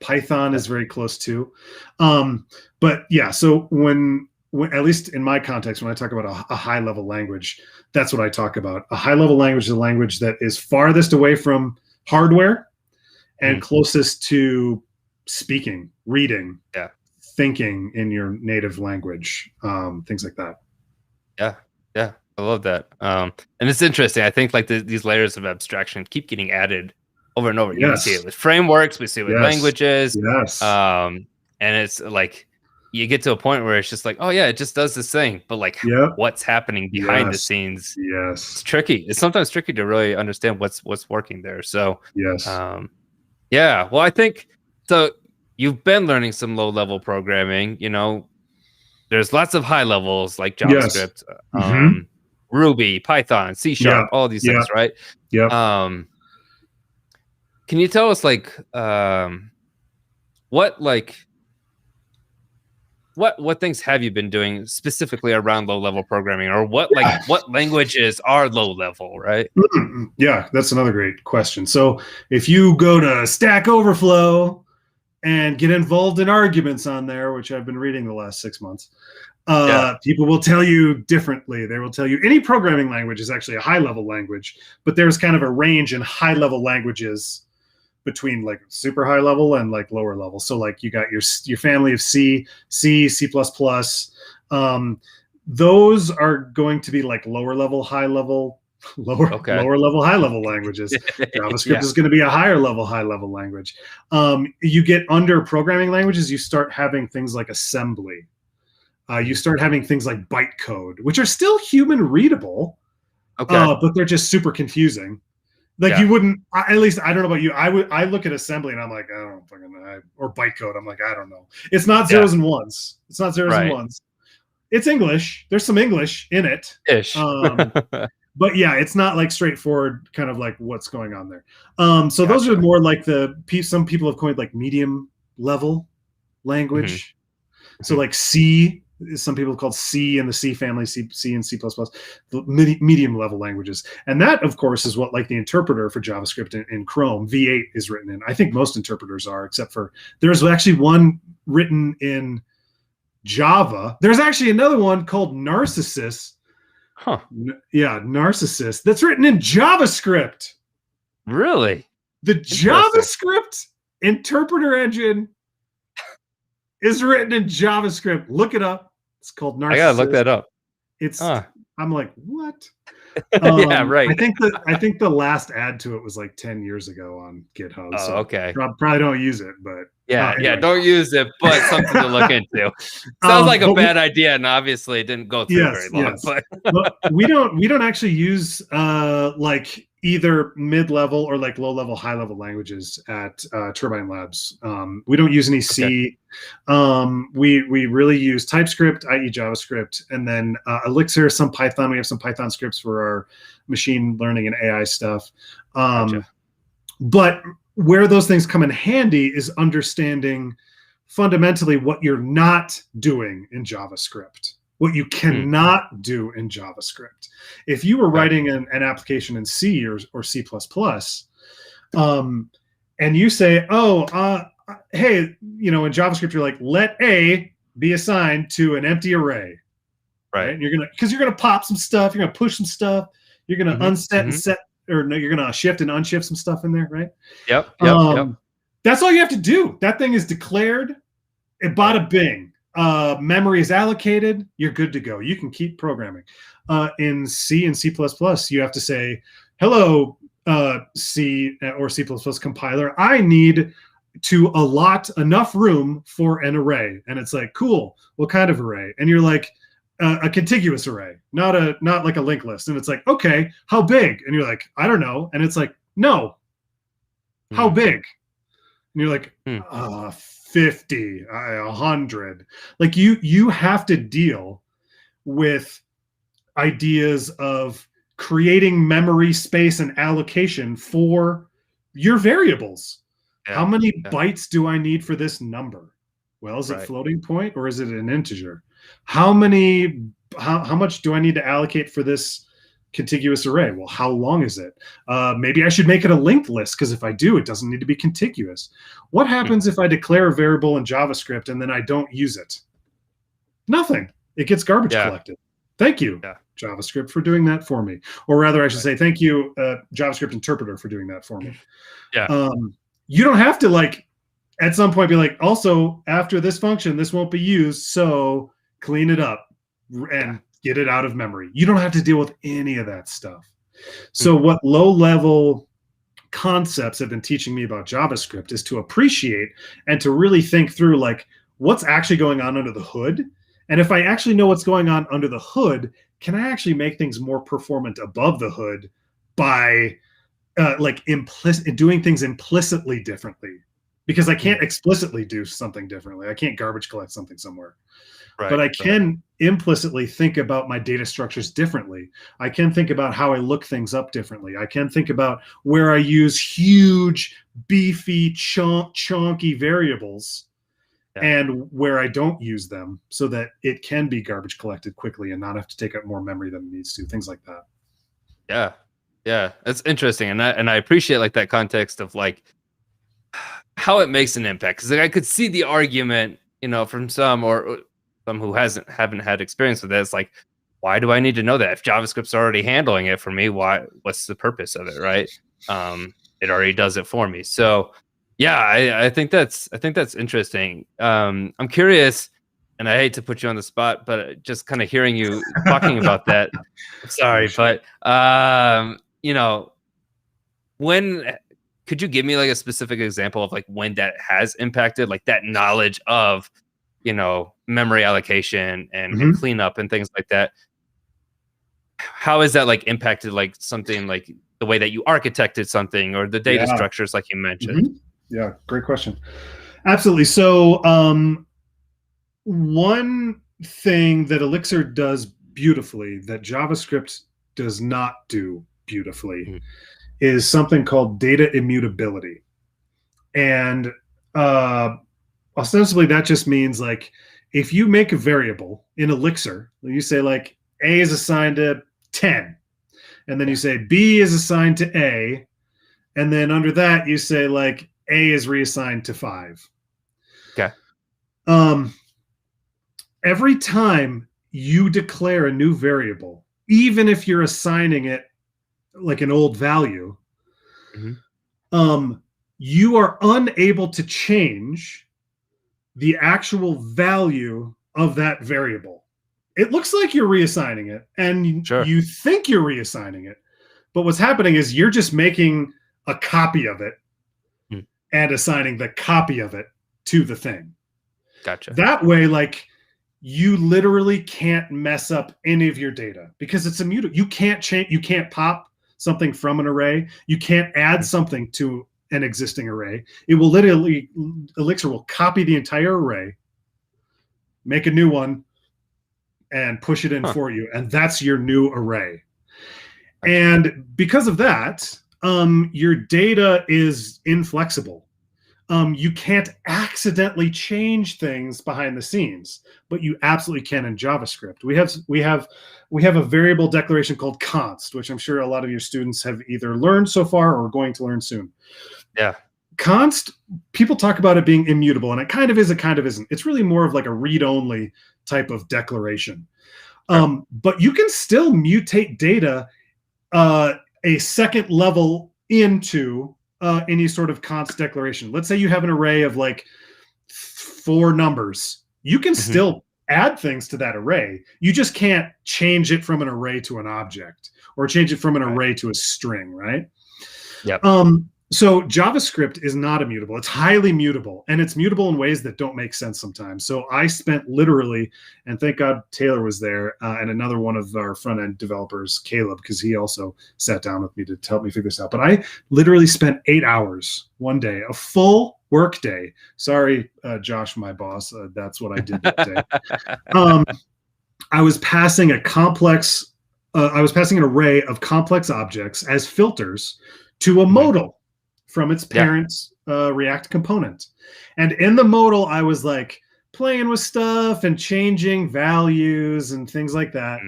Python is very close too. But so when at least in my context, when I talk about a high level language, that's what I talk about. A high level language is a language that is farthest away from hardware and closest to speaking, reading, thinking in your native language, things like that. Yeah. I love that. And it's interesting. I think like these layers of abstraction keep getting added over and over. You see it with frameworks, we see it with languages. And it's like you get to a point where it's just like, oh yeah, it just does this thing. But like what's happening behind the scenes? It's tricky. It's sometimes tricky to really understand what's working there. So well, I think so. You've been learning some low level programming, there's lots of high levels like JavaScript, Ruby, Python, C#, all these things, right? Can you tell us like what things have you been doing specifically around low level programming, or what languages are low level, right? Yeah, that's another great question. So if you go to Stack Overflow and get involved in arguments on there, which I've been reading the last 6 months, people will tell you differently. They will tell you any programming language is actually a high-level language, but there's kind of a range in high-level languages between like super high level and like lower level. So like you got your family of C, C++. Those are going to be like lower level, high level, lower level, high level languages. JavaScript is going to be a higher level, high level language. You get under programming languages, you start having things like assembly. You start having things like bytecode, which are still human readable, but they're just super confusing. Like you wouldn't, at least I don't know about you. I look at assembly and I'm like, I don't fucking know. Or bytecode. I'm like, I don't know. It's not zeros and ones. It's not zeros and ones. It's English. There's some English in it. Ish. But yeah, it's not like straightforward kind of like what's going on there. So those are more like some people have coined like medium level language. So like C, some people have called C in the C family, C and C++, the medium level languages. And that, of course, is what like the interpreter for JavaScript in Chrome, V8 is written in. I think most interpreters are, except for there's actually one written in Java. There's actually another one called Narcissus. Narcissus. That's written in JavaScript. Really? The JavaScript interpreter engine is written in JavaScript. Look it up. It's called Narcissus. I gotta look that up. I'm like, what? Yeah, right. I think the last add to it was like 10 years ago on GitHub. Oh, so okay. Probably don't use it, but anyway. Don't use it, but something to look into. Sounds like a bad idea, and obviously it didn't go through very long. But we don't actually use like either mid-level or like low-level, high-level languages at Turbine Labs. We don't use any C. We really use TypeScript, i.e. JavaScript, and then Elixir, some Python. We have some Python scripts for our machine learning and AI stuff. But where those things come in handy is understanding fundamentally what you're not doing in JavaScript, what you cannot do in JavaScript. If you were writing an application in C or C++, and you say, hey, in JavaScript, you're like, let A be assigned to an empty array. Right? And you're gonna pop some stuff, you're gonna push some stuff, you're gonna unset and set, or no, you're gonna shift and unshift some stuff in there, right? Yep. That's all you have to do. That thing is declared. Bada bing. Memory is allocated. You're good to go. You can keep programming. In C and C++, you have to say, hello, C or C++ compiler. I need to allot enough room for an array. And it's like, cool. What kind of array? And you're like, a contiguous array, not like a linked list. And it's like, okay, how big? And you're like, I don't know. And it's like, no, how big? And you're like, 50, 100. Like you have to deal with ideas of creating memory space and allocation for your variables. How many bytes do I need for this number? Well, is it floating point or is it an integer? How much do I need to allocate for this contiguous array? Well, how long is it? Maybe I should make it a linked list, because if I do, it doesn't need to be contiguous. What happens if I declare a variable in JavaScript and then I don't use it? Nothing. It gets garbage collected. Thank you, JavaScript, for doing that for me. Or rather, I should say, thank you, JavaScript interpreter, for doing that for me. You don't have to, like, at some point be like, also, after this function, this won't be used, so clean it up and get it out of memory. You don't have to deal with any of that stuff. So what low-level concepts have been teaching me about JavaScript is to appreciate and to really think through, like, what's actually going on under the hood. And if I actually know what's going on under the hood, can I actually make things more performant above the hood by doing things implicitly differently? Because I can't explicitly do something differently. I can't garbage collect something somewhere. But I can implicitly think about my data structures differently. I can think about how I look things up differently. I can think about where I use huge, beefy, chunky variables and where I don't use them, so that it can be garbage collected quickly and not have to take up more memory than it needs to, things like that. Yeah, that's interesting. And I appreciate like that context of like how it makes an impact. Because like, I could see the argument, from some or some who haven't had experience with it. It's like, why do I need to know that if JavaScript's already handling it for me? What's the purpose of it, right? It already does it for me. So yeah, I think that's interesting. I'm curious, and I hate to put you on the spot, but just kind of hearing you talking about that. Sorry, but when could you give me like a specific example of like when that has impacted, like that knowledge of memory allocation and cleanup and things like that? How is that like impacted like something like the way that you architected something or the data structures, like you mentioned. Yeah, great question. Absolutely. So one thing that Elixir does beautifully that JavaScript does not do beautifully is something called data immutability. And ostensibly that just means like if you make a variable in Elixir, you say like A is assigned to 10, and then you say B is assigned to A, and then under that you say like A is reassigned to 5. Okay. Every time you declare a new variable, even if you're assigning it like an old value, you are unable to change the actual value of that variable. It looks like you're reassigning it, and you think you're reassigning it, but what's happening is you're just making a copy of it and assigning the copy of it to the thing. Gotcha. That way, like, you literally can't mess up any of your data because it's immutable. You can't change. You can't pop something from an array. You can't add something to an existing array. It will literally, Elixir will copy the entire array, make a new one, and push it in for you. And that's your new array. And because of that, your data is inflexible. You can't accidentally change things behind the scenes, but you absolutely can in JavaScript. We have a variable declaration called const, which I'm sure a lot of your students have either learned so far or are going to learn soon. Yeah. Const, people talk about it being immutable, and it kind of is, it kind of isn't. It's really more of like a read-only type of declaration. But you can still mutate data a second level into any sort of const declaration. Let's say you have an array of like 4 numbers. You can still add things to that array. You just can't change it from an array to an object or change it from an array to a string, right? Yep. So JavaScript is not immutable. It's highly mutable, and it's mutable in ways that don't make sense sometimes. So I spent literally, and thank God Taylor was there, and another one of our front-end developers, Caleb, because he also sat down with me to help me figure this out. But I literally spent 8 hours one day, a full work day. Sorry, Josh, my boss. That's what I did that day. I was passing an array of complex objects as filters to a modal from its parent's React component. And in the modal, I was like playing with stuff and changing values and things like that.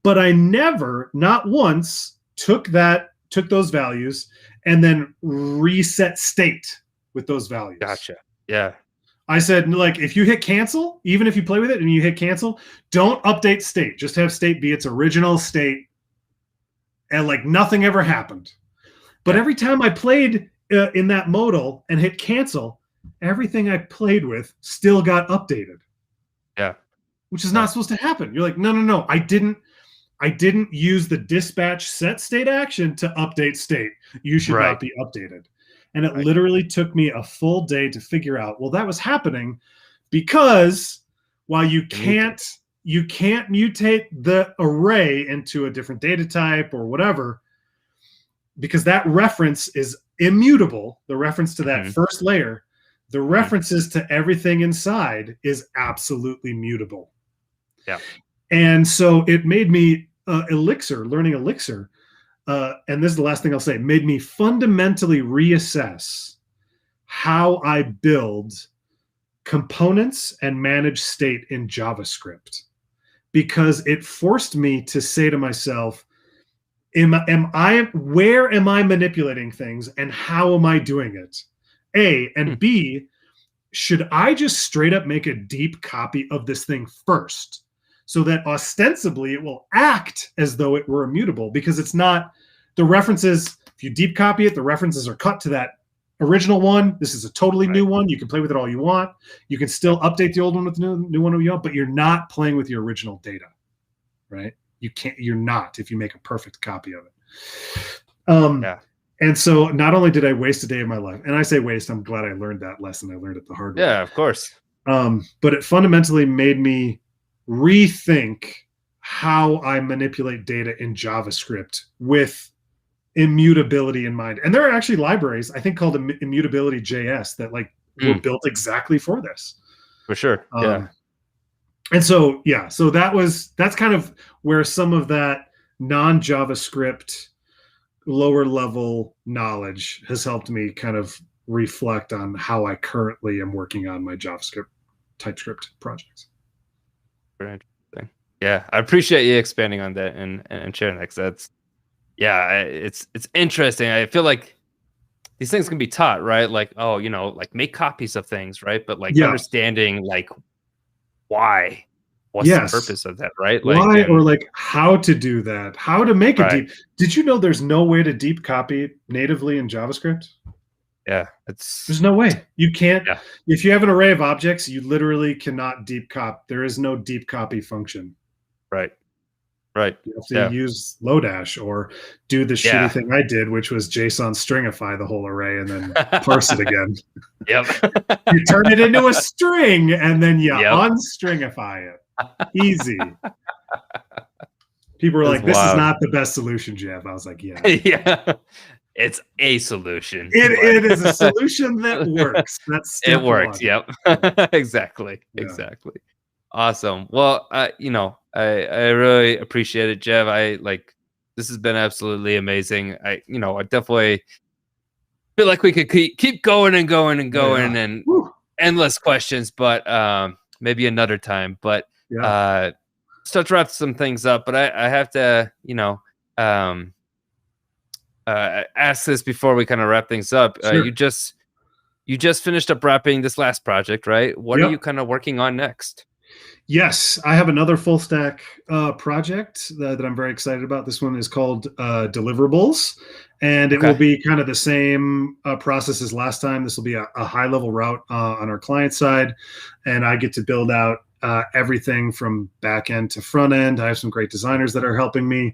But I never, not once, took those values and then reset state with those values. Gotcha. Yeah. I said, like, if you hit cancel, even if you play with it and you hit cancel, don't update state. Just have state be its original state. And like nothing ever happened. But every time I played in that modal and hit cancel, everything I played with still got updated. Yeah. Which is not supposed to happen. You're like, no. I didn't use the dispatch set state action to update state. You should not be updated. And it literally took me a full day to figure out, well, that was happening because while you can't mutate the array into a different data type or whatever, because that reference is immutable, the reference to that first layer, the references to everything inside is absolutely mutable. Yeah. And so it made me learning Elixir, and this is the last thing I'll say, made me fundamentally reassess how I build components and manage state in JavaScript, because it forced me to say to myself, where am I manipulating things and how am I doing it? A, and B, should I just straight up make a deep copy of this thing first so that ostensibly it will act as though it were immutable, because it's not. The references, if you deep copy it, the references are cut to that original one. This is a totally new one. You can play with it all you want. You can still update the old one with the new one if you want, but you're not playing with your original data, right? You're not if you make a perfect copy of it. And so not only did I waste a day of my life, and I say waste, I'm glad I learned that lesson. I learned it the hard way. Yeah, of course. But it fundamentally made me rethink how I manipulate data in JavaScript with immutability in mind. And there are actually libraries, I think, called Immutability JS that like were built exactly for this. For sure. Yeah. And so, yeah, so that's kind of where some of that non-JavaScript lower level knowledge has helped me kind of reflect on how I currently am working on my JavaScript TypeScript projects. Very interesting. Yeah, I appreciate you expanding on that and sharing that, because that's, yeah, it's interesting. I feel like these things can be taught, right? Like, oh, you know, like make copies of things, right? But like understanding like why, what's the purpose of that, right? Like why, or like how to do that, how to make a deep. Did you know there's no way to deep copy natively in JavaScript? Yeah, there's no way. You can't. Yeah. If you have an array of objects, you literally cannot deep copy. There is no deep copy function. Right. You have to use Lodash or do the shitty thing I did, which was JSON stringify the whole array and then parse it again. Yep. You turn it into a string and then you unstringify it. Easy. People were like, "This is not the best solution, Jeff." I was like, "Yeah, yeah, it's a solution. It is a solution that works. That's it works. Yep, exactly. Awesome. Well, you know, I really appreciate it, Jev. This has been absolutely amazing. I definitely feel like we could keep going and going and going and endless questions, but maybe another time. But start to wrap some things up. But I have to, ask this before we kind of wrap things up. Sure. You just finished up wrapping this last project, right? What are you kind of working on next? Yes, I have another full stack project that I'm very excited about. This one is called Deliverables, and it will be kind of the same process as last time. This will be a high level route on our client side, and I get to build out everything from back end to front end. I have some great designers that are helping me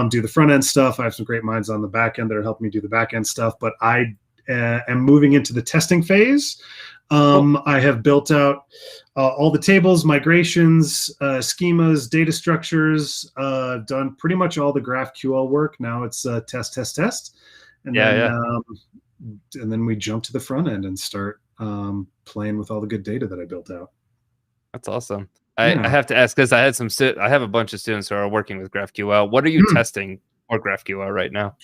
do the front end stuff. I have some great minds on the back end that are helping me do the back end stuff, but I am moving into the testing phase. I have built out all the tables, migrations, schemas, data structures, done pretty much all the GraphQL work. Now it's test. And then we jump to the front end and start playing with all the good data that I built out. That's awesome. I have to ask, because I have a bunch of students who are working with GraphQL. What are you testing for GraphQL right now?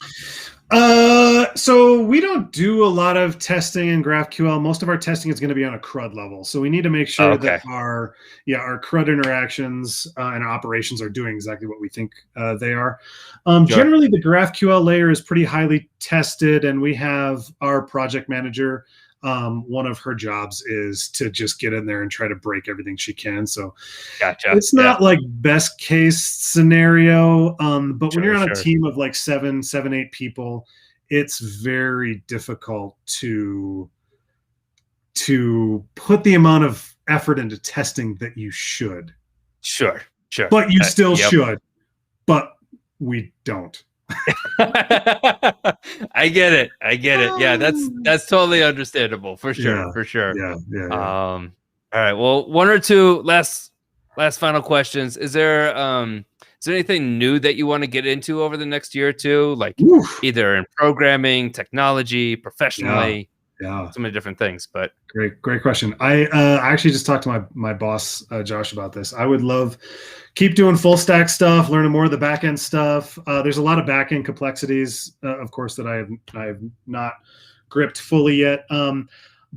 So we don't do a lot of testing in GraphQL. Most of our testing is going to be on a CRUD level. So we need to make sure that our CRUD interactions and our operations are doing exactly what we think they are. Generally, the GraphQL layer is pretty highly tested, and we have our project manager. One of her jobs is to just get in there and try to break everything she can. So it's not like best case scenario. But when you're on a team of like 7, 8 people, it's very difficult to put the amount of effort into testing that you should. Sure. But you still should. But we don't. I get it. Yeah, that's totally understandable for sure. Yeah. All right. Well, one or two last final questions. Is there anything new that you want to get into over the next year or two, like either in programming, technology, professionally? Yeah, so many different things. But great question. I actually just talked to my boss Josh about this. I would love keep doing full stack stuff, learning more of the back end stuff. There's a lot of back end complexities, of course, that I have not gripped fully yet.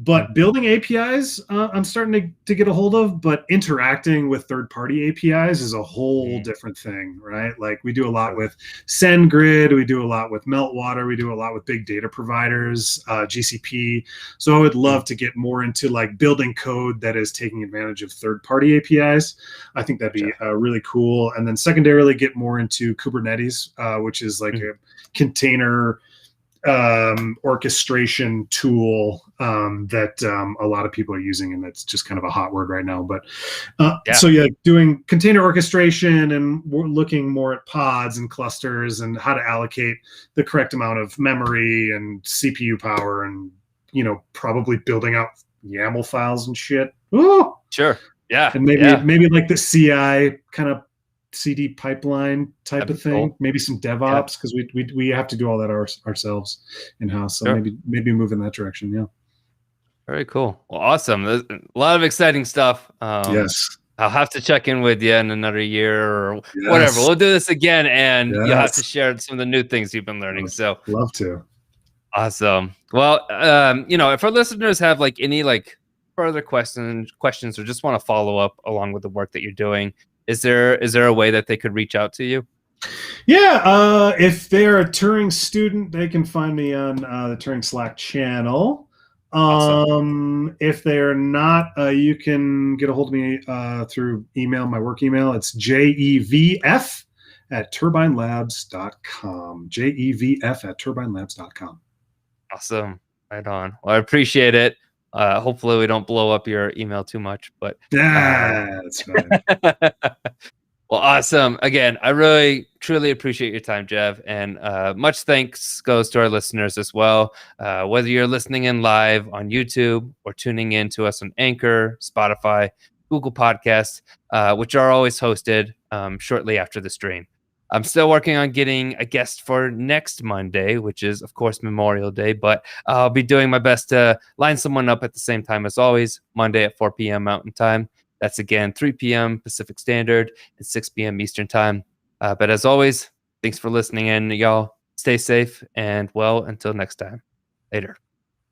But building APIs, I'm starting to get a hold of, but interacting with third-party APIs is a whole different thing, right? Like we do a lot with SendGrid, we do a lot with Meltwater, we do a lot with big data providers, GCP. So I would love to get more into like building code that is taking advantage of third-party APIs. I think that'd be really cool. And then secondarily, get more into Kubernetes, which is like a container orchestration tool that a lot of people are using, and that's just kind of a hot word right now. But doing container orchestration, and we're looking more at pods and clusters and how to allocate the correct amount of memory and CPU power, and probably building out YAML files and shit. Ooh! Sure. Yeah. And maybe like the CI kind of CD pipeline type That'd of be thing. cool. Maybe some DevOps, because we have to do all that ourselves in house. So Sure. maybe move in that direction. Yeah. Very cool. Well, awesome. There's a lot of exciting stuff. Yes. I'll have to check in with you in another year or whatever. Yes. We'll do this again, and you'll have to Yes. share some of the new things you've been learning. So Love to. awesome. Well, if our listeners have like any like further questions, or just want to follow up along with the work that you're doing, is there a way that they could reach out to you? Yeah. If they're a Turing student, they can find me on the Turing Slack channel. Awesome. If they're not, you can get a hold of me through email, my work email. It's jev@turbinelabs.com. jev@turbinelabs.com. Awesome. Right on. Well, I appreciate it. Hopefully we don't blow up your email too much, but That's fine. well, awesome. Again, I really, truly appreciate your time, Jev. And much thanks goes to our listeners as well. Whether you're listening in live on YouTube or tuning in to us on Anchor, Spotify, Google Podcasts, which are always hosted shortly after the stream. I'm still working on getting a guest for next Monday, which is, of course, Memorial Day, but I'll be doing my best to line someone up at the same time as always, Monday at 4 p.m. Mountain Time. That's, again, 3 p.m. Pacific Standard and 6 p.m. Eastern Time. But as always, thanks for listening in, y'all. Stay safe, and, well, until next time. Later.